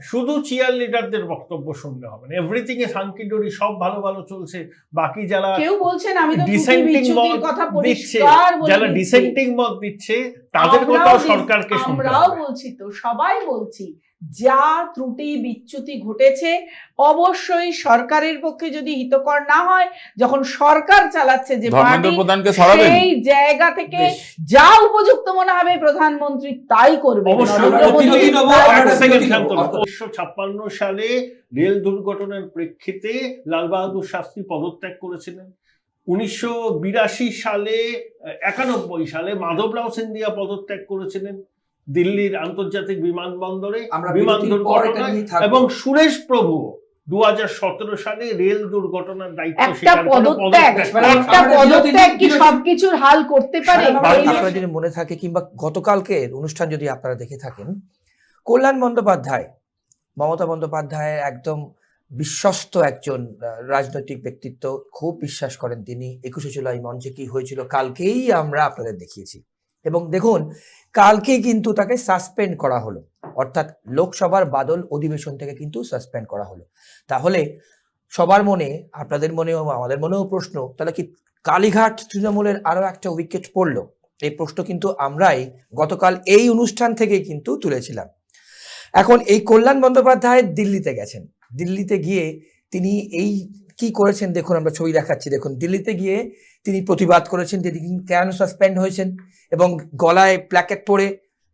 শুধু চিয়ার লিডারদের বক্তব্য শুনলে হবে না, এভরিথিং এ হাঙ্কিডোরি, সব ভালো ভালো চলছে, বাকি যারা কেউ বলছেন, আমি তো ডিসেন্টিং বিচ্যুতির মত কথা দিচ্ছে, পরিষ্কার বলে যারা দিচ্ছি। ডিসেন্টিং মত দিচ্ছে তাদের আমরাও কথাও দিচ্ছি, সরকারকে শুনতে আমরাও হবে। বলছি তো, সবাই বলছি, যা ত্রুটি বিচ্যুতি ঘটেছে অবশ্যই সরকারের পক্ষে যদি হিতকর না হয়, যখন সরকার চালাচ্ছে যে ধর্মেন্দ্র পার্টি, প্রধানকে সরাবেন। সেই জায়গা থেকে বেশ। যা উপযুক্ত মনে হবে প্রধানমন্ত্রী তাই করবে। অবশ্যই। নরেন্দ্র মোদী বিরতি নেবো, তাই আমরা এক করবে। সেকেন্ড বিরতি শান্ত নেবো। হও। 1956 সালে রেল দুর্ঘটনার প্রেক্ষিতে লাল বাহাদুর শাস্ত্রী পদত্যাগ করেছিলেন। 1982 সালে 91 সালে মাধবরাও সিন্ধিয়া পদত্যাগ করেছিলেন দিল্লির আন্তর্জাতিক বিমানবন্দরে আমরা বিমান বিরতির পর এটা দুর্ঘটনায়, নিয়ে থাকবো। এবং সুরেশ প্রভু 2017 সালে রেল দুর্ঘটনার দায়িত্ব একটা স্বীকার করে পদত্যাগ, একটা আমরা পদত্যাগ কি বিরতি- সবকিছুর হাল করতে পারে? ম্যাডাম, বারো- আপনারা যদি মনে থাকে কিংবা গতকালকের অনুষ্ঠান যদি আপনারা দেখে থাকেন, কল্যাণ বন্দ্যোপাধ্যায়, মমতা বন্দ্যোপাধ্যায়ের একদম বিশ্বস্ত একজন রাজনৈতিক ব্যক্তিত্ব, খুব বিশ্বাস করেন তিনি। 21শে জুলাই মঞ্চে কি হয়েছিল কালকেই আমরা আপনাদের দেখিয়েছি, এবং দেখুন কালকেই কিন্তু তাকে সাসপেন্ড করা হলো, অর্থাৎ লোকসভার বাদল অধিবেশন থেকে কিন্তু সাসপেন্ড করা হলো। তাহলে সবার মনে, আপনাদের মনেও আমাদের মনেও প্রশ্ন, তাহলে কি কালীঘাট তৃণমূলের আরো একটা উইকেট পড়লো? এই প্রশ্ন কিন্তু আমরাই গতকাল এই অনুষ্ঠান থেকেই কিন্তু তুলেছিলাম। এখন এই কল্যাণ বন্দ্যোপাধ্যায় দিল্লিতে গেছেন, দিল্লিতে গিয়ে তিনি এই কি করেছেন দেখুন, আমরা ছবি দেখাচ্ছি, দেখুন দিল্লিতে গিয়ে তিনি প্রতিবাদ করেছেন তিনি কেন সাসপেন্ড হয়েছেন, এবং গলায় প্ল্যাকেট পরে,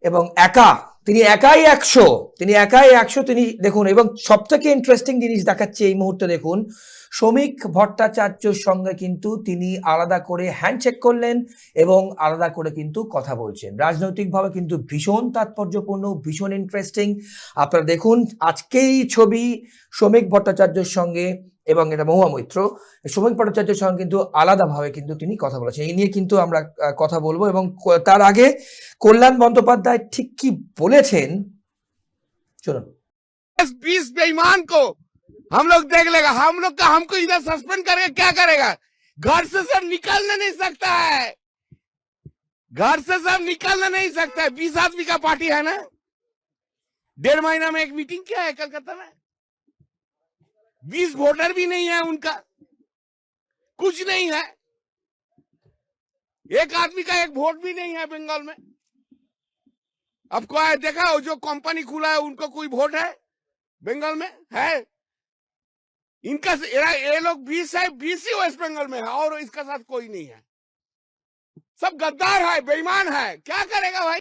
এবং তিনি একাই 100 তিনি দেখুন। এবং সব থেকে ইন্টারেস্টিং জিনিস দেখাচ্ছে এই মুহূর্তে, দেখুন শ্রমিক ভট্টাচার্যর সঙ্গে কিন্তু তিনি আলাদা করে হ্যান্ডশেক করলেন এবং আলাদা করে কিন্তু কথা বলছেন। রাজনৈতিকভাবে কিন্তু ভীষণ তাৎপর্যপূর্ণ, ভীষণ ইন্টারেস্টিং। আপনারা দেখুন আজকেই ছবি, শ্রমিক ভট্টাচার্যের সঙ্গে, এবং এটা মহুয়া মৈত্র, শ্রমিক ভট্টাচার্যের সঙ্গে কিন্তু আলাদাভাবে কিন্তু তিনি কথা বলেছেন। এই নিয়ে কিন্তু আমরা কথা বলবো, এবং তার আগে কল্যাণ বন্দ্যোপাধ্যায় ঠিক কি বলেছেন শুনুন। 20 बेईमान को हम लोग देख लेगा, हम लोग का हमको इधर सस्पेंड करके क्या करेगा? घर से सब निकलने नहीं सकता है, घर से सब निकलने नहीं सकता है। 20 आदमी का पार्टी है ना, 1.5 महीना में एक मीटिंग किया है कलकत्ता में, 20 वोटर भी नहीं है उनका, कुछ नहीं है, एक आदमी का एक वोट भी नहीं है बंगाल में। अब को देखा जो कंपनी खुला है उनको कोई वोट है बंगाल में? है इनका, ये लोग 20 है, 20 ही वेस्ट बंगाल में है और इसका साथ कोई नहीं है, सब गद्दार है, बेईमान है, क्या करेगा भाई?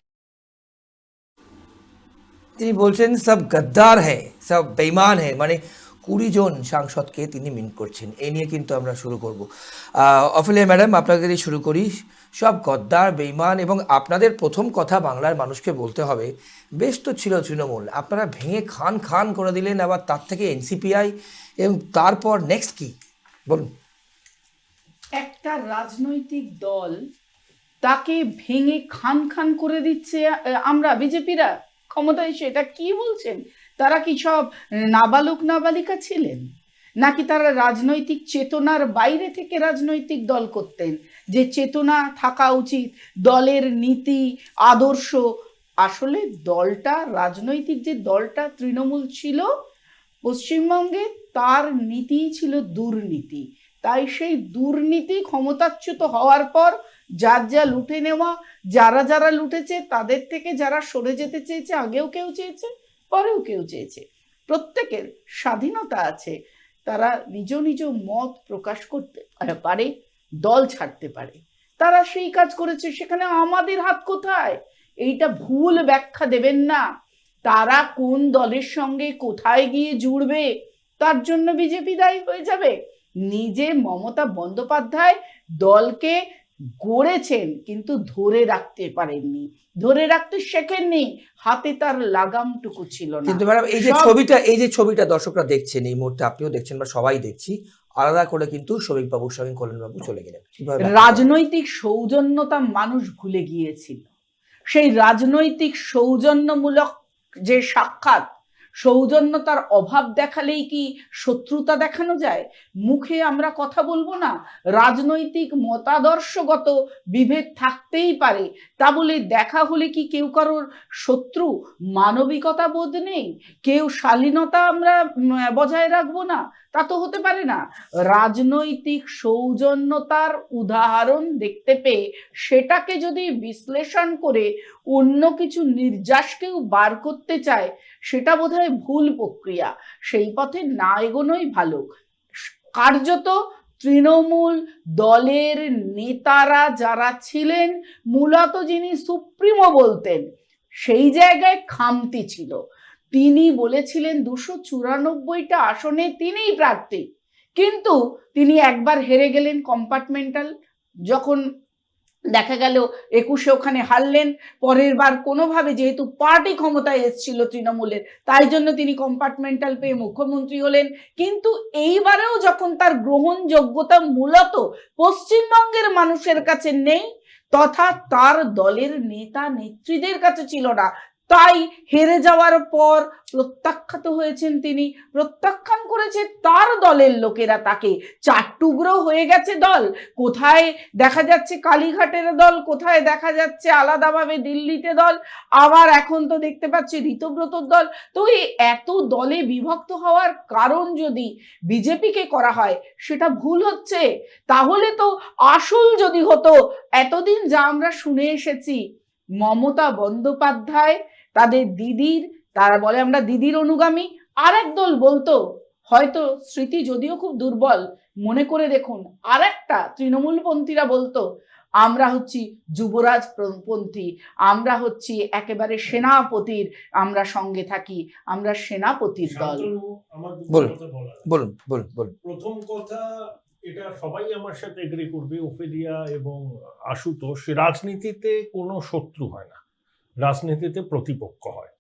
তিনি বলছেন সব গদ্দার হ্যায়, সব বেঈমান হ্যায়, মানে 20 জন সাংসদকে তিনি মিন করছেন। এই নিয়ে কিন্তু আমরা শুরু করব। অফিলিয়া ম্যাডাম, আপনাকে দিয়ে শুরু করি। সব গদ্দার, বেঈমান, এবং আপনাদের প্রথম কথা বাংলার মানুষকে বলতে হবে, বেশ তো ছিল তৃণমূল, আপনারা ভেঙে খান করে দিলেন, আবার তার থেকে এনসিপিআই, এবং তারপর নেক্সট কি বলুন। একটা রাজনৈতিক দল তাকে ভেঙে খান করে দিচ্ছে আমরা বিজেপিরা ক্ষমতায় এসে, এটা কি বলছেন? তারা কি সব নাবালক নাবালিকা ছিলেন নাকি তারা রাজনৈতিক চেতনার বাইরে থেকে রাজনৈতিক দল করতেন, যে চেতনা থাকা উচিত, দলের নীতি আদর্শ। আসলে দলটা, রাজনৈতিক যে দলটা তৃণমূল ছিল পশ্চিমবঙ্গে, তার নীতি ছিল দুর্নীতি। তাই সেই দুর্নীতি ক্ষমতাচ্যুত হওয়ার পর যার যা লুটে নেওয়া, যারা যারা লুটেছে তাদের থেকে যারা সরে যেতে চেয়েছে, আগেও কেউ চেয়েছে পরেও কেউ চেয়েছে, প্রত্যেকের স্বাধীনতা আছে, তারা নিজ নিজ মত প্রকাশ করতে পারে, দল ছাড়তে পারে, তারা সেই কাজ করেছে। সেখানে আমাদের হাত কোথায়? এইটা ভুল ব্যাখ্যা দেবেন না। তারা কোন দলের সঙ্গে কোথায় গিয়ে জুড়বে তার জন্য বিজেপি দায়ী হয়ে যাবে? নিজে মমতা বন্দ্যোপাধ্যায় দলকে গড়েছেন কিন্তু ধরে রাখতে পারেননি, ধরে রাখতে শেখেননি, হাতে তার লাগামটুকু ছিল না। কিন্তু ম্যাডাম এই যে ছবিটা দর্শকরা দেখছেন এই মুহূর্তে, আপনিও দেখছেন বা সবাই দেখছি, আলাদা করে কিন্তু শ্রমিকবাবুর সঙ্গে কল্যাণবাবু চলে গেলেন। কিভাবে রাজনৈতিক সৌজন্যতা মানুষ ভুলে গিয়েছিল। সেই রাজনৈতিক সৌজন্যমূলক যে সাক্ষাৎ, সৌজন্যতার অভাব দেখালেই কি শত্রুতা দেখানো যায়? মুখে আমরা কথা বলবো না, রাজনৈতিক মতাদর্শগত বিভেদ থাকতেই পারে, তা বলে দেখা হলে কি কেউ কারোর শত্রু? মানবিকতা বোধ নেই, কেউ শালীনতা আমরা বজায় রাখবো না, তা তো হতে পারে না। রাজনৈতিক সৌজন্যতার উদাহরণ দেখতে পেয়ে সেটাকে যদি বিশ্লেষণ করে অন্য কিছু নির্যাসকেও বার করতে চায়, সেটা বোধহয় ভুল প্রক্রিয়া। সেই পথে না এগোনোই ভালো। কার্যত তৃণমূল দলের নেতারা যারা ছিলেন, মূলত যিনি সুপ্রিমো বলতেন, সেই জায়গায় খামতি ছিল। তিনি বলেছিলেন 294টা আসনে তিনিই প্রার্থী, কিন্তু তিনি একবার হেরে গেলেন কম্পার্টমেন্টাল, যখন দেখা গেল 21-এ ওখানে হারলেন। পরের বার কোনোভাবে, যেহেতু পার্টি ক্ষমতায় এসেছিল তৃণমূলের, তাই জন্য তিনি কম্পার্টমেন্টাল পেয়ে মুখ্যমন্ত্রী হলেন। কিন্তু এইবারেও যখন তার গ্রহণযোগ্যতা মূলত পশ্চিমবঙ্গের মানুষের কাছে নেই, তথা তার দলের নেতা নেত্রীদের কাছে ছিল না, তাই হেরে যাওয়ার পর প্রত্যাখ্যাত হয়েছেন তিনি। প্রত্যাখ্যান করেছে তার দলের লোকেরা, তাকে। চার টুকরো হয়ে গেছে দল। কোথায় দেখা যাচ্ছে কালীঘাটের দল, কোথায় দেখা যাচ্ছে আলাদাভাবে দিল্লিতে দল, আবার এখন তো দেখতে পাচ্ছি ঋতব্রতর দল। তো এই এত দলে বিভক্ত হওয়ার কারণ যদি বিজেপিকে করা হয়, সেটা ভুল হচ্ছে। তাহলে তো আসল যদি হতো, এতদিন যা আমরা শুনে এসেছি, মমতা বন্দ্যোপাধ্যায় তাদের দিদির, তারা বলে আমরা দিদির অনুগামী, আর এক দল বলতো, হয়তো স্মৃতি যদিও খুব দুর্বল, মনে করে দেখুন, আর একটা তৃণমূলপন্থীরা বলতো আমরা হচ্ছি যুবরাজ পন্থী, আমরা হচ্ছি একেবারে সেনাপতির, আমরা সঙ্গে থাকি, আমরা সেনাপতির দল। বলুন। প্রথম কথা, এটা সবাই আমার সাথে এগ্রি করবে, ওফেলিয়া এবং আশুতোষ, রাজনীতিতে কোনো শত্রু হয় না, রাজনীতিতে প্রতিপক্ষ হয়।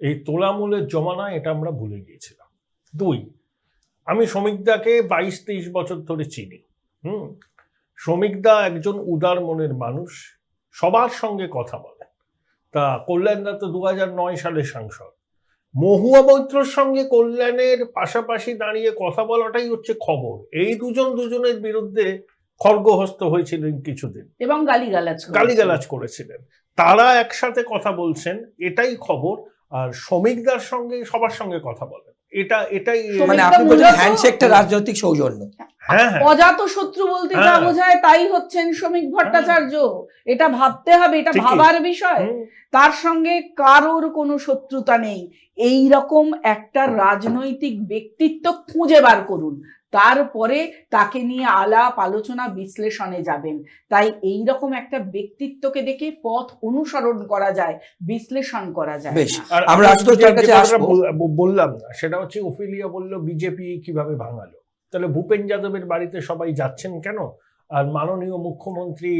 এই তোলামূলের জমানা এটা আমরা ভুলে গিয়েছিলাম। 2, আমি শ্রমিকদাকে 22-23 বছর ধরে চিনি। শ্রমিকদা একজন উদার মনের মানুষ, সবার সঙ্গে কথা বলে। তা কল্যাণদা তো 2009 সালে সাংসদ। মহুয়া মৈত্রর সঙ্গে কল্যাণের পাশাপাশি দাঁড়িয়ে কথা বলাটাই হচ্ছে খবর। এই দুজনের বিরুদ্ধে খড়গহস্ত হয়েছিলেন কিছুদিন এবং গালিগালাজ করেছিলেন। তারা একসাথে কথা বলছেন, এটাই খবর। আর শ্রমিকদার সঙ্গে সবার সঙ্গে কথা বলেন, এটাই মানে আপনি বলছেন হ্যান্ডশেকটা রাজনৈতিক সৌজন্য। হ্যাঁ, অজাত শত্রু বলতে যা বোঝায় তাই হচ্ছেন শ্রমিক ভট্টাচার্য। এটা ভাবতে হবে, এটা ভাবার বিষয়। তার সঙ্গে কারোর কোনো শত্রুতা নেই। এই রকম একটা রাজনৈতিক ব্যক্তিত্ব খুঁজে বার করুন, তারপরে তাকে নিয়ে আলাপ আলোচনা বিশ্লেষণে যাবেন। তাই এই রকম একটা ব্যক্তিত্বকে দেখে পথ অনুসরণ করা যায়, বিশ্লেষণ করা যায়। বেশ, আমরা আশুতোষের কাছে বললাম না, সেটা হচ্ছে ওফেলিয়া বলল বিজেপি কিভাবে ভাঙালো। তাহলে ভূপেন যাদবের বাড়িতে সবাই যাচ্ছেন কেন? আর মাননীয় মুখ্যমন্ত্রী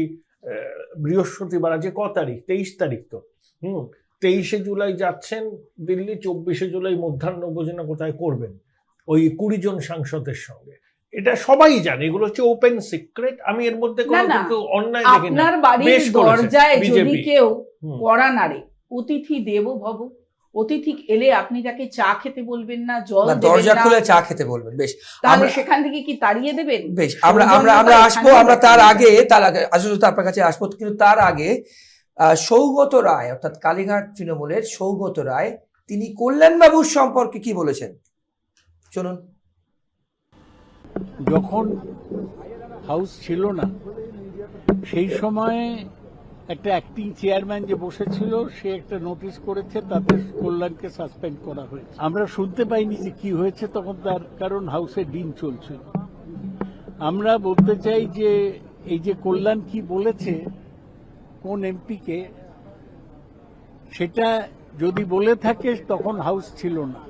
বৃহস্পতিবার, আজ ক তারিখ? 23 তারিখ তো। 23শে জুলাই যাচ্ছেন দিল্লি, 24শে জুলাই মধ্যাহ্ন ভোজনা কোথায় করবেন? ওই 20 জন সাংসদের সঙ্গে। এটা সবাই জানে, এগুলো হচ্ছে ওপেন সিক্রেট। আমি এর মধ্যে কোনো কিন্তু অন্যায় দেখি না। আপনার বাড়ির দরজায় যদি কেউ কড়া নাড়ে, অতিথি দেবো ভব, অতিথি এলে আপনি তাকে চা খেতে বলবেন না, জল না, দেবেন দরজা না, খুলে চা খেতে বলবেন। বেশ, তাহলে আমরা সেখান থেকে কি তাড়িয়ে দেবেন? বেশ আমরা আমরা আমরা আসবো, আমরা তার আগে আসলে তো আপনার কাছে আসবো, কিন্তু তার আগে সৌগত রায় অর্থাৎ কালীঘাট তৃণমূলের সৌগত রায় তিনি কল্যাণবাবুর সম্পর্কে কি বলেছেন শুনুন। যখন হাউস ছিল না সেই সময় একটা অ্যাক্টিং চেয়ারম্যান যে বসেছিল সে একটা নোটিশ করেছে, তাতে কল্যাণকে সাসপেন্ড করা হয়েছে। আমরা শুনতে পাইনি যে কি হয়েছে তখন, তার কারণ হাউসে ডিন চলছিল। আমরা বলতে চাই যে এই যে কল্যাণ কি বলেছে কোন এমপিকে, সেটা যদি বলে থাকে তখন হাউস ছিল না,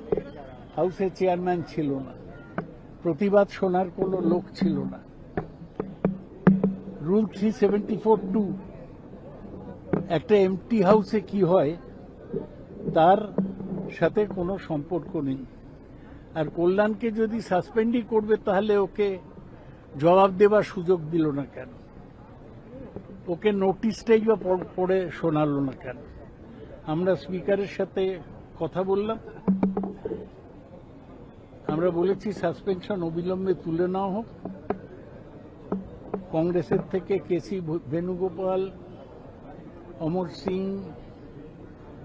হাউসে চেয়ারম্যান ছিল না, প্রতিবাদ শোনার কোনো লোক ছিল না। রুল 374(2) একটা এমটি হাউসে কি হয় তার সাথে কোনো সম্পর্ক নেই। আর কল্যাণকে যদি সাসপেন্ডই করবে তাহলে ওকে জবাব দেবার সুযোগ দিল না কেন? ওকে নোটিশটাই বা পড়ে শোনালো না কেন? আমরা স্পিকারের সাথে কথা বললাম, আমরা বলেছি সাসপেনশন অবিলম্বে তুলে নেওয়া হোক। কংগ্রেসের থেকে কেসি বেণুগোপাল, অমর সিং,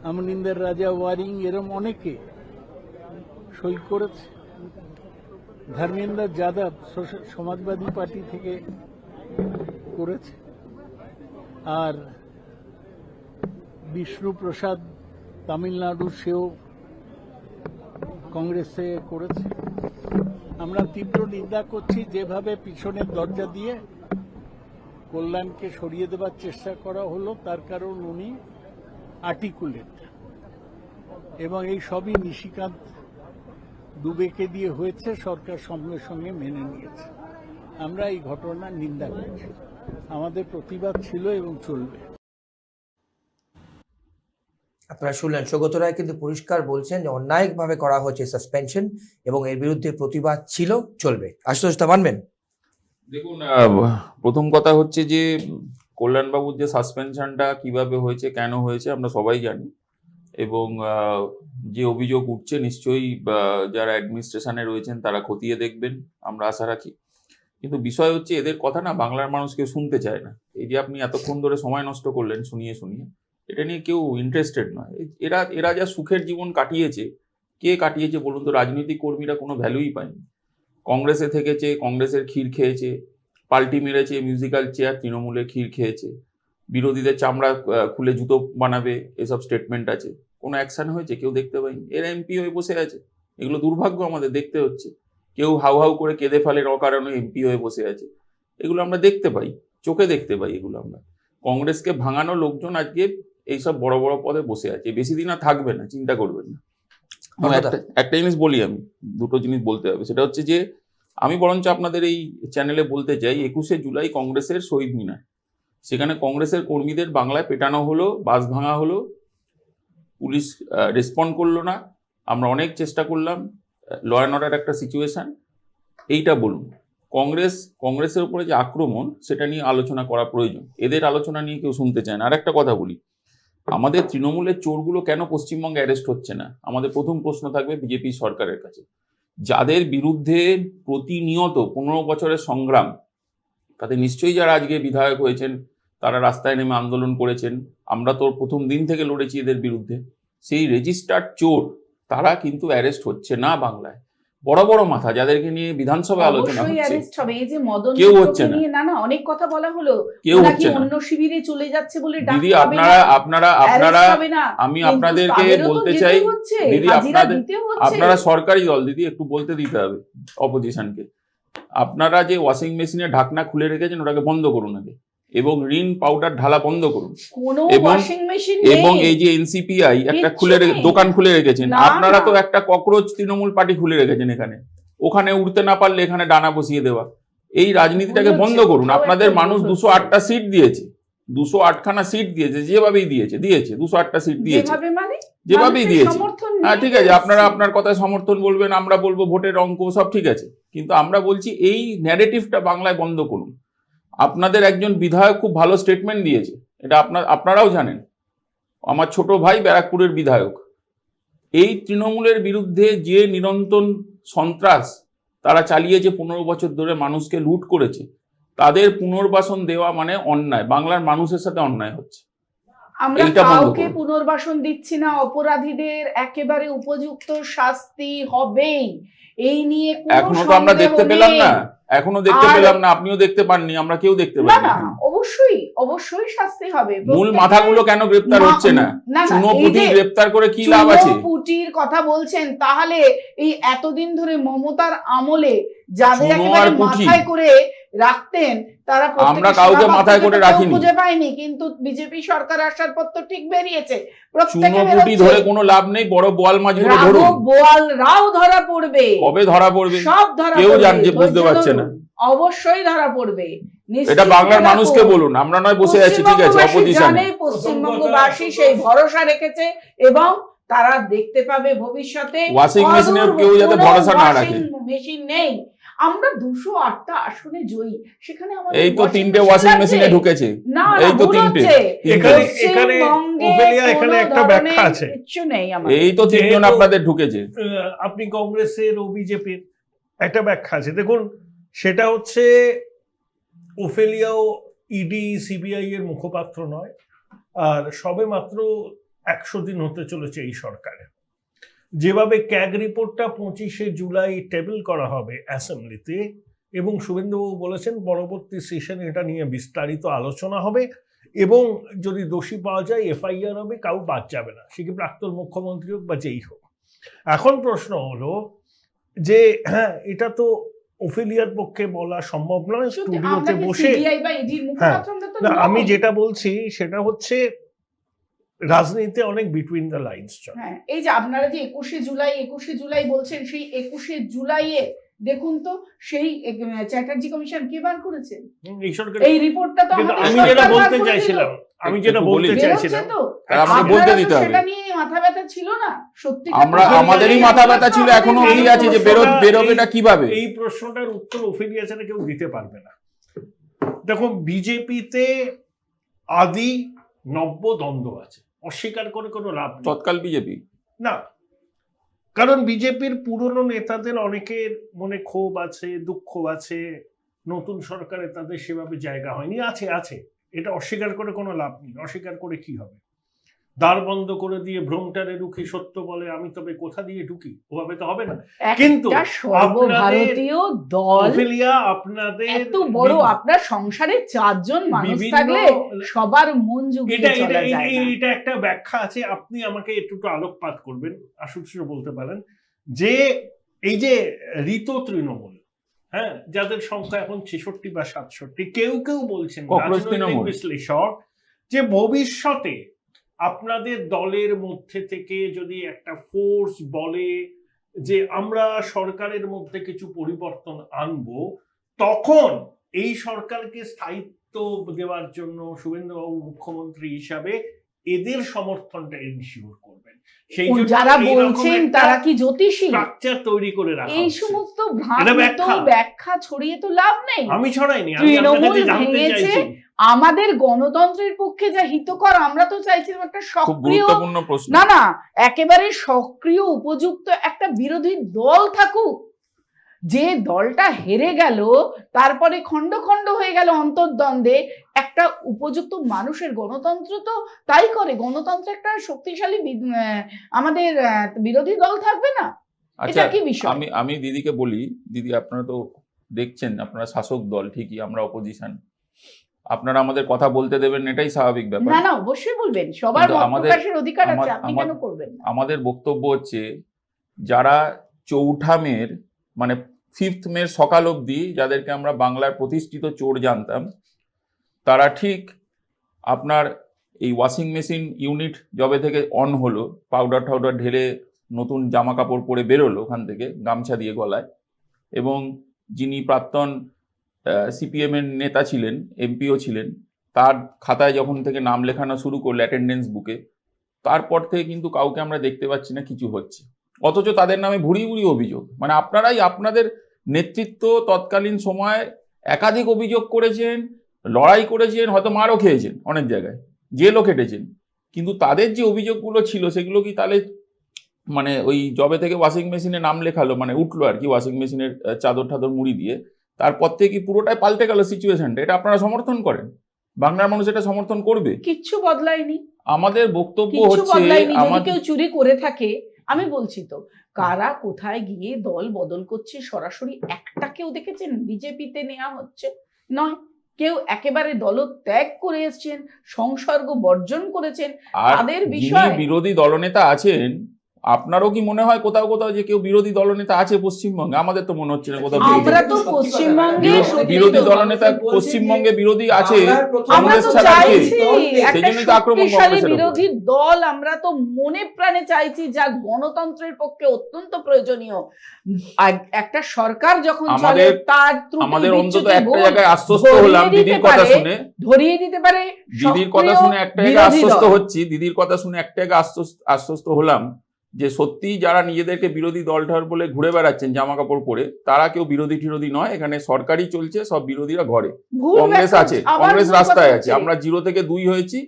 আমরিন্দর রাজা ওয়ারিং এরম অনেকে সই করেছে। ধর্মেন্দ্র যাদব সমাজবাদী পার্টি থেকে করেছে, আর বিষ্ণু প্রসাদ তামিলনাড়ু সেও কংগ্রেসে করেছে। আমরা তীব্র নিন্দা করছি যেভাবে পিছনের দরজা দিয়ে কল্যাণকে সরিয়ে দেবার চেষ্টা করা হলো, তার কারণ উনি আর্টিকুলেট, এবং এই সবই নিশিকান্ত দুবেকে দিয়ে হয়েছে, সরকার সঙ্গে সঙ্গে মেনে নিয়েছে। আমরা এই ঘটনার নিন্দা করছি, আমাদের প্রতিবাদ ছিল এবং চলবে। আপনারা শুনলেন, সৌগত রায় কিন্তু পরিষ্কার বলছেন যে অন্যায়ভাবে করা হয়েছে সাসপেনশন এবং এর বিরুদ্ধে প্রতিবাদ ছিল, চলবে। আশুতোষ তা মানবেন? দেখুন, প্রথম কথা হচ্ছে যে কল্যাণবাবুর যে সাসপেনশনটা কিভাবে হয়েছে, কেন হয়েছে আমরা সবাই জানি, এবং যে অভিযোগ উঠছে নিশ্চয়ই যারা অ্যাডমিনিস্ট্রেশনে রয়েছেন তারা খতিয়ে দেখবেন, আমরা আশা রাখি। কিন্তু বিষয় হচ্ছে এদের কথা না বাংলার মানুষ কেউ শুনতে চায় না। এই যে আপনি এতক্ষণ ধরে সময় নষ্ট করলেন শুনিয়ে শুনিয়ে, এটা নিয়ে কেউ ইন্টারেস্টেড নয়। এরা যা সুখের জীবন কাটিয়েছে, কে কাটিয়েছে বলুন তো? রাজনৈতিক কর্মীরা কোনো ভ্যালুই পায়নি। কংগ্রেসে থেকেছে, কংগ্রেসের ক্ষীর খেয়েছে, পাল্টি মেরেছে মিউজিক্যাল চেয়ার, তৃণমূলে ক্ষীর খেয়েছে, বিরোধীদের চামড়া খুলে জুতো বানাবে এসব স্টেটমেন্ট আছে। কোনো অ্যাকশন হয়েছে কেউ দেখতে পাইনি। এরা এমপি হয়ে বসে আছে, এগুলো দুর্ভাগ্য আমাদের দেখতে হচ্ছে। কেউ হাউ হাউ করে কেঁদে ফেলে অকারণে এমপি হয়ে বসে আছে, এগুলো আমরা দেখতে পাই, চোখে দেখতে পাই এগুলো আমরা। কংগ্রেসকে ভাঙানো লোকজন আজকে এইসব বড় বড় পদে বসে আছে, বেশি দিন আর থাকবে না, চিন্তা করবেন না। একটা জিনিস বলি, আমি দুটো জিনিস বলতে হবে, সেটা হচ্ছে যে আমি বরঞ্চ আপনাদের এই চ্যানেলে বলতে চাই, 21শে জুলাই কংগ্রেসের শহীদ মিনার, সেখানে কংগ্রেসের কর্মীদের বাংলায় পেটানো হলো, বাস ভাঙা হলো, পুলিশ রেসপন্ড করলো না। আমরা অনেক চেষ্টা করলাম, ল অ্যান্ড অর্ডার একটা সিচুয়েশন। এইটা বলুন, কংগ্রেসের উপরে যে আক্রমণ, সেটা নিয়ে আলোচনা করা প্রয়োজন। এদের আলোচনা নিয়ে কেউ শুনতে চায় না। আর একটা কথা বলি, আমাদের তৃণমূলের চোরগুলো কেন পশ্চিমবঙ্গে অ্যারেস্ট হচ্ছে না? আমাদের প্রথম প্রশ্ন থাকবে বিজেপি সরকারের কাছে। যাদের বিরুদ্ধে প্রতিনিয়ত 15 বছরের সংগ্রাম, তাতে নিশ্চয়ই যারা আজকে বিধায়ক হয়েছেন তারা রাস্তায় নেমে আন্দোলন করেছেন, আমরা তো প্রথম দিন থেকে লড়েছি এদের বিরুদ্ধে। সেই রেজিস্টার্ড চোর তারা কিন্তু অ্যারেস্ট হচ্ছে না বাংলায়। বড় বড় মাথা যাদেরকে নিয়ে বিধানসভায় আলোচনা হচ্ছে, কেউ হচ্ছে না। না, অনেক কথা বলা হলো, কেউ হচ্ছে না। অন্য শিবিরে চলে যাচ্ছে বলে দিদি, আপনারা আমি আপনাদেরকে বলতে চাই, দিদি আপনারা সরকারি দল, দিদি একটু বলতে দিতে হবে অপোজিশনকে। আপনারা যে ওয়াশিং মেশিনে ঢাকনা খুলে রেখেছেন ওটাকে বন্ধ করুন আগে, এবং রিন পাউডার ঢালা বন্ধ করুন। এবং এই যে এনসিপিআই একটা দোকান খুলে রেখেছেন, আপনারা তো একটা ককরোচ তৃণমূল পার্টি খুলে রেখেছেন এখানে, ওখানে উঠতে না পারলে এখানে ডানা বসিয়ে দেওয়া। এই রাজনীতিটাকে বন্ধ করুন। আপনাদের মানুষ 208টা সিট দিয়েছে, 208খানা সিট দিয়েছে, যেভাবেই দিয়েছে 208টা সিট দিয়েছে, যেভাবেই দিয়েছে। হ্যাঁ ঠিক আছে, আপনারা আপনার কথায় সমর্থন বলবেন, আমরা বলবো ভোটের অঙ্ক সব ঠিক আছে, কিন্তু আমরা বলছি এই ন্যারেটিভটা বাংলায় বন্ধ করুন। আপনাদের একজন বিধায়ক খুব ভালো স্টেটমেন্ট দিয়েছে, এটা আপনারাও জানেন। আমার ছোট ভাই ব্যারাকপুরের বিধায়ক, এই তৃণমূলের বিরুদ্ধে যে নিরন্তর সন্ত্রাস তারা চালিয়েছে 15 বছর ধরে, মানুষকে লুট করেছে, তাদের পুনর্বাসন দেওয়া মানে অন্যায়, বাংলার মানুষের সাথে অন্যায় হচ্ছে। আমরা এইটা বন্ধ কাউকে করুন। পুনর্বাসন দিচ্ছি না, অপরাধীদের একেবারে উপযুক্ত শাস্তি হবেই, এই নিয়ে কোনো এখনো তো আমরা সন্দেহ দেখতে পেলাম নেই। না, এখনো দেখতে আর- পেলাম না, আপনিও দেখতে পাননি, আমরা কেউ দেখতে না পাইনি না, এখনো। অবশ্যই অবশ্যই শাস্তি হবে। মূল প্রত্যেকের- মাথাগুলো কেন গ্রেপ্তার না, হচ্ছে না? না, না, চুনোপুটি এই যে গ্রেপ্তার করে কি লাভ আছে? চুনোপুটির কথা বলছেন, তাহলে এই এতদিন ধরে মমতার আমলে যাদের চুনো একেবারে আর পুঁটি। মাথায় করে রাখতেন, তারা প্রত্যেকে আমরা কাউকে সেনাবাহিনীতে মাথায় করে কেউ রাখিনি। খুঁজে পায়নি, কিন্তু বিজেপি সরকার আসার পর তো ঠিক বেরিয়েছে, প্রত্যেকে চুনোপুটি বেরোচ্ছে। ধরে কোনো লাভ নেই, বড় বোয়াল মাছগুলো রাঘব ধরুন। বোয়ালরাও ধরা পড়বে, কবে ধরা পড়বে? সব ধরা কেউ পড়বে, জানছে, বুঝতে ধৈর্য পারছে না। ধরুন। অবশ্যই ধরা পড়বে, নিশ্চিত এটা বাংলার ধরা মানুষকে পড়বে। বলুন, আমরা নয় বসে আছি, ঠিক আছে, পশ্চিমবঙ্গবাসী অপোজিশনে। জানে, পশ্চিমবঙ্গবাসী সেই ভরসা রেখেছে এবং তারা দেখতে পাবে ভবিষ্যতে ওয়াশিং মেশিনের কেউ যাতে ভরসা না রাখে। মেশিন নেই, আমরা 208টা আসনে জয়ী, সেখানে আমাদের এই তো washing 3টে machine ওয়াশিং আছে? মেশিনে ঢুকেছে, না এই তো ভুল 3টে। হচ্ছে। এখানে পশ্চিমবঙ্গে ওফেলিয়া, এখানে কোনো একটা ব্যাখ্যা ধরনের আছে। কিচ্ছু নেই আমাদের। এই তো 3জন যেহেতু- আপনাদের ঢুকেছে। আপনি কংগ্রেসের ও বিজেপির একটা ব্যাখ্যা আছে, দেখুন সেটা হচ্ছে ওফেলিয়াও ইডি সিবিআই এর মুখপাত্র নয়, আর সবে মাত্র 100 দিন হতে চলেছে এই সরকারে। যেভাবে ক্যাগ রিপোর্টটা 25শে জুলাই টেবিল করা হবে অ্যাসেম্বলিতে, এবং শুভেন্দুবাবু বলেছেন পরবর্তী সেশনে এটা নিয়ে বিস্তারিত আলোচনা হবে, এবং যদি দোষী পাওয়া যায় এফআইআর হবে, কাউ বাদ যাবে না, সে কি প্রাক্তন মুখ্যমন্ত্রী হোক বা যেই হোক। এখন প্রশ্ন হলো যে হ্যাঁ, এটা তো ওফেলিয়ার পক্ষে বলা সম্ভব নয় সত্যি, স্টুডিওতে আমরা কি বসে। CBI বা ED র মুখপাত্র? আমরা তো না, নই। আমি যেটা বলছি সেটা হচ্ছে রাজনীতিতে অনেক বিটুইন দ্য লাইনস চলে। হ্যাঁ, এই যে আপনারা যে 21শে জুলাই বলছেন, সেই 21শে জুলাইয়ে দেখুন তো সেই চ্যাটার্জি কমিশন কে বার করেছে? এই সরকার, এই রিপোর্টটা তো কিন্তু আমাদের আমি সরকার যেটা বার বলতে করে চাইছিলাম, দিল। আমি যেটা একটু বলতে বলি। বেরোচ্ছে চাইছিলাম, তো। তাহলে আমাকে আপনারা বলতে তো দিতে হবে। সেটা নিয়ে মাথা ব্যথা ছিল না, সত্যি আমরা, আমাদেরই মাথা ব্যথা ছিল, এখনো অবধি আছে যে বেরোবেটা কিভাবে। এই প্রশ্নটার উত্তর ওফেলিয়া ছাড়া কেউ দিতে পারবে না। দেখো, বিজেপিতে আদি নব্য দ্বন্দ্ব আছে, অস্বীকার করে কোনো লাভ নেই। তৎকাল বিজেপি না, কারণ বিজেপির পুরনো নেতাদের অনেকের মনে ক্ষোভ আছে, দুঃখ আছে, নতুন সরকারে তাদের সেভাবে জায়গা হয়নি, আছে আছে, এটা অস্বীকার করে কোনো লাভ নেই। অস্বীকার করে কি হবে? দ্বার বন্ধ করে দিয়ে ভ্রমটারে রুখি সত্য বলে আমি তবে কোথা দিয়ে ঢুকি, ওভাবে তো হবে না। কিন্তু একটা সর্বভারতীয় দল, ওফেলিয়া, আপনাদের এত বড় আপনার সংসারে 4 জন মানুষ বিভিন্ন- থাকলে সবার মন জুগিয়ে এটা চলা যায় না। এটা একটা ব্যাখ্যা আছে, আপনি আমাকে একটু আলোকপাত করবেন, আশুতোষ বলতে পারেন যে এই যে ঋত তৃণমূল, হ্যাঁ, যাদের সংখ্যা এখন 66 বা 67, কেউ কেউ বলছেন ককরোচ রাজনৈতিক তৃণমূল। বিশ্লেষক যে ভবিষ্যতে আপনাদের দলের মধ্যে থেকে যদি একটা ফোর্স বলে যে আমরা সরকারের মধ্যে কিছু পরিবর্তন আনবো, তখন এই সরকারকে স্থায়িত্ব দেওয়ার জন্য শুভেন্দুবাবু মুখ্যমন্ত্রী হিসাবে এদের সমর্থনটা এনশিওর করবেন। সেই জন্য যারা এইরকম বলছেন একটা তারা কি জ্যোতিষী? স্ট্রাকচার তৈরি করে রাখা এই হচ্ছে। সমস্ত এটা ভ্রান্ত ব্যাখ্যা ছড়িয়ে তো লাভ নেই। আমি ছড়াইনি, আমি আপনার তৃণমূল কাছে জানতে ভেঙেছে, চাইছি। আমাদের গণতন্ত্রের পক্ষে যা হিতকর, আমরা তো চাইছিলাম একটা খুব সক্রিয়, গুরুত্বপূর্ণ প্রশ্ন। না একেবারে সক্রিয় উপযুক্ত একটা বিরোধী দল থাকুক। যে দলটা হেরে গেল, তারপরে খণ্ড খণ্ড হয়ে গেল অন্তর্দ্বন্দ্বে, একটা উপযুক্ত মানুষের গণতন্ত্র তো তাই করে। গণতন্ত্র একটা শক্তিশালী আমাদের বিরোধী দল থাকবে না, আচ্ছা, এটা কি বিষয়? আমি দিদিকে বলি, দিদি আপনারা তো দেখছেন, আপনারা শাসক দল ঠিকই, আমরা অপোজিশন, আপনারা আমাদের কথা বলতে দেবেন, এটাই স্বাভাবিক ব্যাপার। না অবশ্যই বলবেন, সবার কিন্তু মত আমাদের- প্রকাশের অধিকার আছে, আপনি কেন আমার- করবেন না? আমাদের বক্তব্য হচ্ছে, যারা 4 মের মানে 5th মের সকাল অবধি যাদেরকে আমরা বাংলার প্রতিষ্ঠিত চোর জানতাম, তারা ঠিক আপনার এই ওয়াশিং মেশিন ইউনিট যবে থেকে অন হলো, পাউডার টাউডার ঢেলে নতুন জামা কাপড় পরে বেরোলো ওখান থেকে গামছা দিয়ে গলায়, এবং যিনি প্রাক্তন সিপিএমের নেতা ছিলেন, এমপিও ছিলেন, তার খাতায় যখন থেকে নাম লেখানো শুরু করলো অ্যাটেন্ডেন্স বুকে, তারপর থেকে কিন্তু কাউকে আমরা দেখতে পাচ্ছি না কিছু হচ্ছে। অথচ তাদের নামে ভুরি ভুরি অভিযোগ, মানে আপনারাই আপনাদের নেতৃত্ব তৎকালীন সময় একাধিক অভিযোগ করেছেন, লড়াই করেছেন, হয়তো মারও খেয়েছেন, অনেক জায়গায় জেলও কেটেছেন, কিন্তু তাদের যে অভিযোগগুলো ছিল সেগুলো কি তাহলে মানে ওই জবে থেকে ওয়াশিং মেশিনে নাম লেখালো, মানে উঠলো আর কি ওয়াশিং মেশিনের চাদর টাদর মুড়ি দিয়ে, তারপর থেকে কি পুরোটাই পাল্টে গেল সিচুয়েশনটা? এটা আপনারা সমর্থন করেন? বাংলার মানুষ এটা সমর্থন করবে? কিচ্ছু বদলায়নি, আমাদের বক্তব্য কিচ্ছু হচ্ছে বদলায়নি। যদি আমাদের কেউ চুরি করে থাকে, আমি বলছি তো, কারা কোথায় গিয়ে দল বদল করছে সরাসরি একটা কেউ দেখেছেন বিজেপিতে নেওয়া হচ্ছে? নয়, কেউ একেবারে দলত্যাগ করে এসছেন, সংসর্গ বর্জন করেছেন, আর তাদের যিনি বিষয় বিরোধী দলনেতা আছেন, আপনারও কি মনে হয় কোথাও কোথাও যে কেউ বিরোধী দলনেতা আছে পশ্চিমবঙ্গে? আমাদের তো মনে হচ্ছে না কোথাও আমরা বিরোধী তো পশ্চিমবঙ্গে বিরোধী দলনেতা পশ্চিমবঙ্গে বিরোধী আছে, আমরা কংগ্রেস তো ছাড়া কে? চাইছি সেই একটা জন্যই তো আক্রমণ শক্তিশালী কংগ্রেসের উপর। বিরোধী দল, আমরা তো মনে প্রাণে চাইছি, যা গণতন্ত্রের পক্ষে অত্যন্ত প্রয়োজনীয়। একটা সরকার যখন চলে আমাদের- তার ত্রুটি আমাদের অন্তত বিচ্যুতি একটা ভুল জায়গায় আশ্বস্ত ধরিয়ে হলাম দিতে দিদির কথা পারে, শুনে, ধরিয়ে দিতে পারে দিদির কথা সক্রিয় শুনে একটা জায়গায় বিরোধী আশ্বস্ত দল। হচ্ছি, দিদির কথা শুনে একটা জায়গায় আশ্বস্ত হলাম যে সত্যি যারা নিজেদেরকে বিরোধী দলটার বলে ঘুরে বেড়াচ্ছেন জামা কাপড় পরে, তারা কেউ বিরোধী টিরোধী নয়। এখানে সরকারই চলছে, সব বিরোধীরা ঘরে। ভুল কংগ্রেস ব্যাখ্যা আছে, আবার কংগ্রেস ভুল রাস্তায় কথা আছে। হচ্ছে। আমরা 0 থেকে 2 হয়েছি,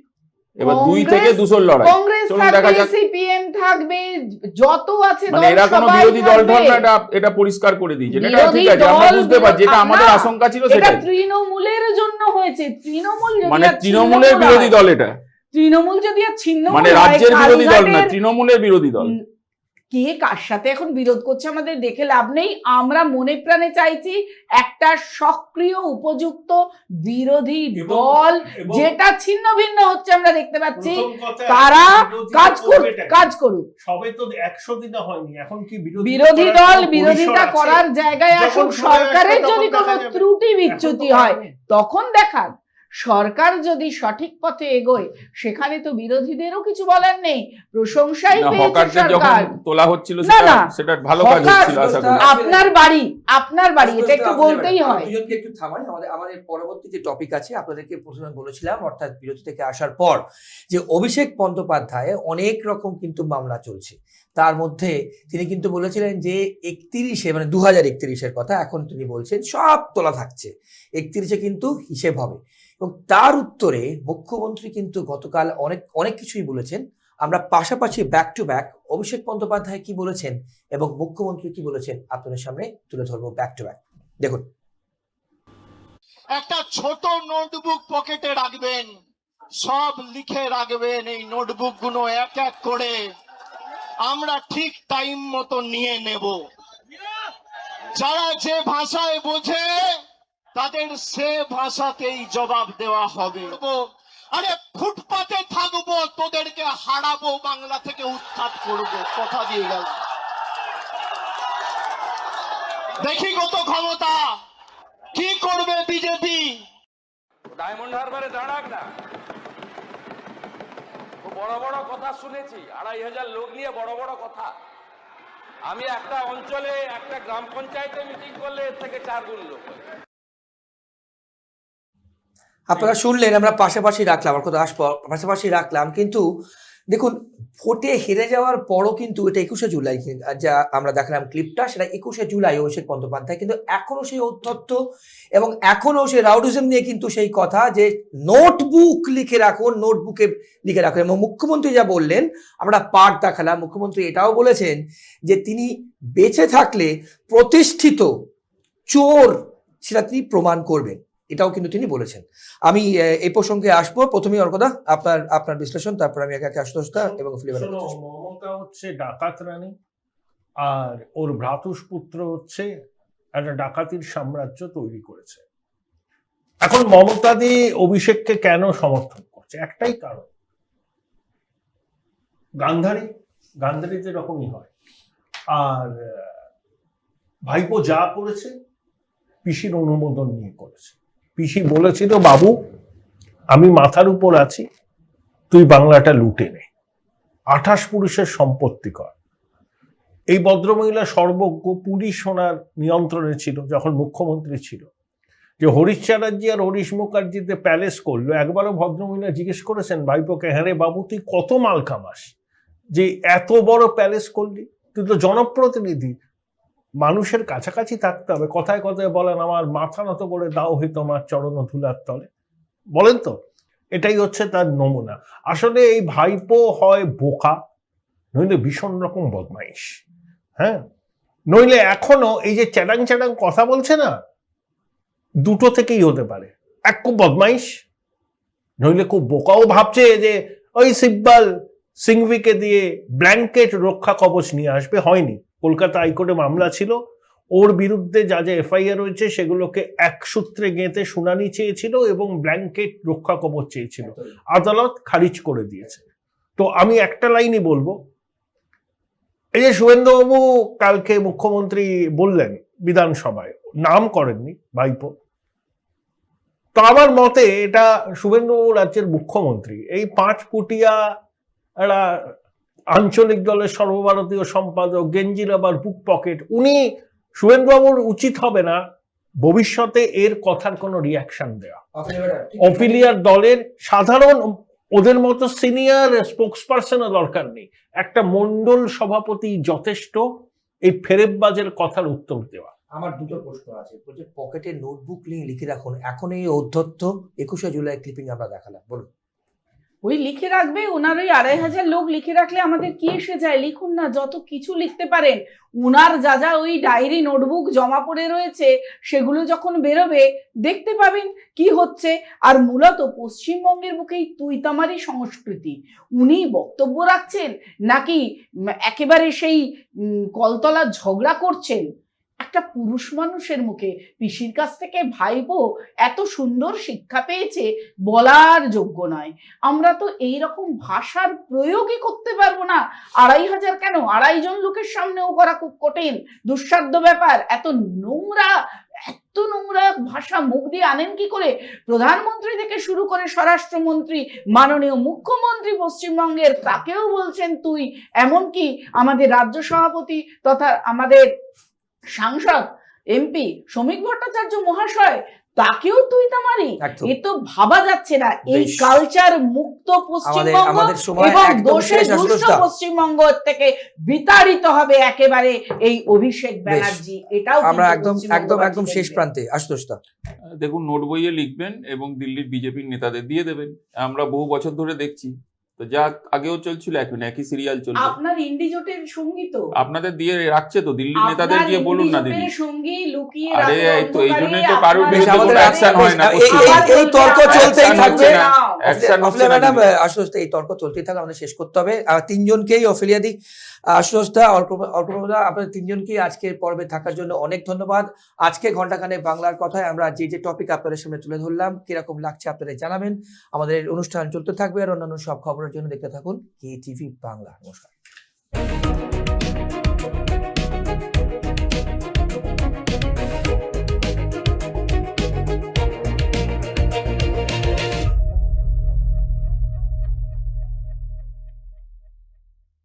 এবার 2 কংগ্রেস- থেকে 200 লড়াই। কংগ্রেস চলুন দেখা থাকবে, যাক। সিপিএম থাকবে, যত আছে মানে দল এরা কোনো সবাই বিরোধী দল থাকবে। ঠল না, এটা পরিষ্কার করে দিয়েছেন। এটা বিরোধী ঠিক আছে, আমরা দল বুঝতে পারছি, এটা আমাদের না, আশঙ্কা ছিল এটা সেটাই। তৃণমূলের জন্য হয়েছে। তৃণমূল যদি মানে আর তৃণমূলের ছিন্নমূল বিরোধী হয়, দল এটা, তৃণমূল যদি আর ছিন্ন মানে রাজ্যের বিরোধী দল না, তৃণমূলের বিরোধী দল। কে কার সাথে এখন বিরোধ করছে আমাদের দেখে লাভ নেই। আমরা মনে প্রাণে চাইছি একটা সক্রিয় উপযুক্ত বিরোধী দল, যেটা ছিন্ন ভিন্ন হচ্ছে আমরা দেখতে পাচ্ছি, তারা কাজ করুক। সবে তো 100 দিনে হয়নি, এখন কি বিরোধী দল বিরোধিতা করার জায়গায় আসুক। সরকারের যদি কোনো ত্রুটি বিচ্যুতি হয় তখন দেখান। সরকার যদি সঠিক পথে এগোয়, সেখানে তো বিরোধীদেরও কিছু বলার নেই, প্রশংসাই না, পেয়েছে হকারদের যখন সরকার। তোলা হচ্ছিল না, না, সেটা ভালো কাজ হকার- হচ্ছিল আশা করি। আপনার বাড়ি এটা একটু বলতেই হয়। দুজনকে একটু থামাই, আমাদের পরবর্তী যে টপিক আছে আপনাদেরকে প্রথমে বলেছিলাম, অর্থাৎ বিরতি থেকে আসার পর যে অভিষেক বন্দ্যোপাধ্যায় অনেক রকম কিন্তু মামলা চলছে। তার মধ্যে তিনি কিন্তু বলেছিলেন যে 31-এ মানে 2031-এর কথা এখন তিনি বলছেন সব তোলা থাকছে, 31-এ কিন্তু হিসেব হবে। এবং তার উত্তরে মুখ্যমন্ত্রী কিন্তু গতকাল অনেক কিছুই বলেছেন। আমরা পাশাপাশি back to back Abhishek Bandyopadhyay কি বলেছেন এবং মুখ্যমন্ত্রী কি বলেছেন আপনাদের সামনে তুলে ধরবো ব্যাক টু ব্যাক। দেখুন, একটা ছোট নোটবুক পকেটে রাখবেন, সব লিখে রাখবেন এই নোটবুক গুলো এক এক করে, আমরা ঠিক টাইম মতো নিয়ে নেব। যারা যে ভাষায় বোঝে তাদের সে ভাষাতেই জবাব দেওয়া হবে। আরে ফুটপাতে থাকবো, তোদেরকে হারাবো, বাংলা থেকে উৎখাত করবো, কথা দিয়ে গেল। দেখি কত ক্ষমতা, কি করবে বিজেপি। ডায়মন্ড হারবারে দাঁড়াক না, বড় বড় কথা শুনেছি, 2500 লোক নিয়ে বড় বড় কথা। আমি একটা অঞ্চলে একটা গ্রাম পঞ্চায়েতে মিটিং করলে এর থেকে 4 গুণ লোক। আপনারা শুনলেন, আমরা পাশাপাশি রাখলাম, আমার কথা পাশাপাশি রাখলাম, কিন্তু দেখুন ভোটে হেরে যাওয়ার পরও কিন্তু এটা 21শে জুলাই যা আমরা দেখলাম ক্লিপটা, সেটা 21শে জুলাই অভিষেক বন্দ্যোপাধ্যায় কিন্তু এখনো সেই ঔদ্ধত্য এবং এখনো সেই রাউডিজম নিয়ে কিন্তু সেই কথা যে নোটবুক লিখে রাখুন, নোটবুকে লিখে রাখুন। এবং মুখ্যমন্ত্রী যা বললেন, আমরা পাঠ দেখালাম, মুখ্যমন্ত্রী এটাও বলেছেন যে তিনি বেঁচে থাকলে প্রতিষ্ঠিত চোর সেটা তিনি প্রমাণ করবেন, এটাও কিন্তু তিনি বলেছেন। আমি এই প্রসঙ্গে আসবো, প্রথমেই ওর কথা আপনার বিশ্লেষণ, তারপর আমি একে একে আশুতোষদা এবং শোনো, মমতা হচ্ছে ডাকাত রানী, আর ওর ভ্রাতুষ্পুত্র হচ্ছে একটা ডাকাতির সাম্রাজ্য তৈরি করেছে। এখন মমতা দি অভিষেককে কেন সমর্থন করছে? একটাই কারণ, গান্ধারী যেরকমই হয়। আর ভাইপো যা করেছে পিসির অনুমোদন নিয়ে করেছে। পিসি বলেছিল, বাবু আমি মাথার উপর আছি, তুই বাংলাটা লুটে নে, 28 পুরুষের সম্পত্তি কর। এই ভদ্রমহিলা সর্বজ্ঞ, পুলিশ ওনার নিয়ন্ত্রণে ছিল যখন মুখ্যমন্ত্রী ছিল। যে হরিশ চ্যাটার্জি আর হরিশ মুখার্জিতে প্যালেস করলো, একবারও ভদ্রমহিলা জিজ্ঞেস করেছেন ভাইপোকে, হ্যাঁ রে বাবু তুই কত মাল কামাস যে এত বড় প্যালেস করলি? তুই তো জনপ্রতিনিধি, মানুষের কাছাকাছি থাকতে হবে। কথায় কথায় বলেন, আমার মাথা নত করে দাও হে তোমার চরণ ধুলার তলে, বলেন তো। এটাই হচ্ছে তার নমুনা। আসলে এই ভাইপো হয় বোকা, নইলে ভীষণ রকম বদমাইশ। হ্যাঁ, নইলে এখনো এই যে চ্যাটাং চ্যাটাং কথা বলছে না, দুটো থেকেই হতে পারে। এক খুব বদমাইশ, নইলে খুব বোকাও ভাবছে যে ওই সিব্বল সিংভিকে দিয়ে ব্ল্যাঙ্কেট রক্ষা কবচ নিয়ে আসবে। হয়নি। কলকাতা হাইকোর্টে মামলা ছিল, ওর বিরুদ্ধে যা যা এফআইআর রয়েছে সেগুলোকে এক সূত্রে গেঁথে শুনানি চেয়েছিল এবং ব্ল্যাঙ্কেট রক্ষা কবচ চেয়েছিল, আদালত খারিজ করে দিয়েছে। তো আমি একটা লাইনই বলবো, এই যে শুভেন্দুবাবু কালকে মুখ্যমন্ত্রী বললেন বিধানসভায়, নাম করেননি ভাইপো, তো আমার মতে এটা শুভেন্দুবাবু রাজ্যের মুখ্যমন্ত্রী, এই 5 ফুটিয়া একটা আঞ্চলিক দলের সর্বভারতীয় সম্পাদক, গেঞ্জির আবার বুক পকেট, উনি শুভেন্দুবাবুর উচিত হবে না ভবিষ্যতে এর কথার কোনো রিয়াকশন দেওয়া। অফিলিয়ার দলের সাধারণ ওদের মতো সিনিয়র স্পোক্সপারসনের দরকার নেই, একটা মন্ডল সভাপতি যথেষ্ট এই ফেরেববাজের কথার উত্তর দেওয়া। আমার দুটো প্রশ্ন আছে। পকেটে নোটবুক নিয়ে লিখে রাখুন, এখন এই অধ্যত্ত 21শে জুলাই ক্লিপিং আমরা দেখালাম, বলুন। ওই লিখে রাখবে, ওনার ওই 2500 লোক লিখে রাখলে আমাদের কি এসে যায়? লিখুন না, যত কিছু লিখতে পারেন। উনার যা যা ওই ডায়েরি নোটবুক জমা পড়ে রয়েছে সেগুলো যখন বেরোবে দেখতে পাবেন কি হচ্ছে। আর মূলত পশ্চিমবঙ্গের বুকেই তুইতামারি সংস্কৃতি উনি বক্তব্য রাখছেন নাকি একেবারে সেই কলতলা ঝগড়া করছেন? একটা পুরুষ মানুষের মুখে পিসির কাছ থেকে ভাইপো এত সুন্দর শিক্ষা পেয়েছে বলার যোগ্য নয়। আমরা তো এই রকম ভাষার প্রয়োগই করতে পারবো না। 2500 কেন, 2.5 জন লোকের সামনেও করা খুব কঠিন, দুঃসাধ্য ব্যাপার। এত নোংরা ভাষা মুখ দিয়ে আনেন কি করে? প্রধানমন্ত্রী থেকে শুরু করে স্বরাষ্ট্রমন্ত্রী, মাননীয় মুখ্যমন্ত্রী পশ্চিমবঙ্গের, তাকেও বলছেন তুই। এমনকি আমাদের রাজ্য সভাপতি তথা আমাদের সাংসদ এমপি শ্রমিক ভট্টাচার্য মহাশয়, তাকেও তুই তামারি। এ তো ভাবা যাচ্ছে না। এই কালচার মুক্ত পশ্চিমবঙ্গ এবং দোষে দুষ্ট পশ্চিমবঙ্গ থেকে বিতাড়িত হবে একেবারে এই অভিষেক ব্যানার্জি। এটাও আমরা একদম শেষ প্রান্তে। আশুতোষ দা, দেখুন, নোট বইয়ে লিখবেন এবং দিল্লির বিজেপির নেতাদের দিয়ে দেবেন। আমরা বহু বছর ধরে দেখছি, তো যা আগেও চলছিল এখন একই সিরিয়াল চলবে। আপনার ইন্ডিজোটের সঙ্গী তো আপনাদের দিয়ে রাখছে, তো দিল্লির নেতাদের দিয়ে বলুন না দিদি। সঙ্গী লুকিয়ে আরে রাখা তো এই জন্যই তো অন্ধকারে কারোর বিরুদ্ধে আমাদের কোনো অ্যাকশন হয় না। এই তর্ক চলতেই থাকবে। অ্যাকশন হচ্ছে না ম্যাডাম, দিদি। আশুতোষ দা, এই তর্ক চলতেই থাকবে, আমাদের শেষ করতে হবে। তিনজনকেই অফিলিয়া দি, আশুতোষ দা, অর্কদা, আপনাদের তিনজনকেই আজকের পর্বে থাকার জন্য অনেক ধন্যবাদ। আজকে ঘন্টাখানেক বাংলার কথায় আমরা যে যে টপিক আপনাদের সামনে তুলে ধরলাম, কিরকম লাগছে আপনারা জানাবেন। আমাদের অনুষ্ঠান চলতে থাকবে, আর অন্যান্য সব খবরের জন্য দেখতে থাকুন KTV বাংলা। নমস্কার।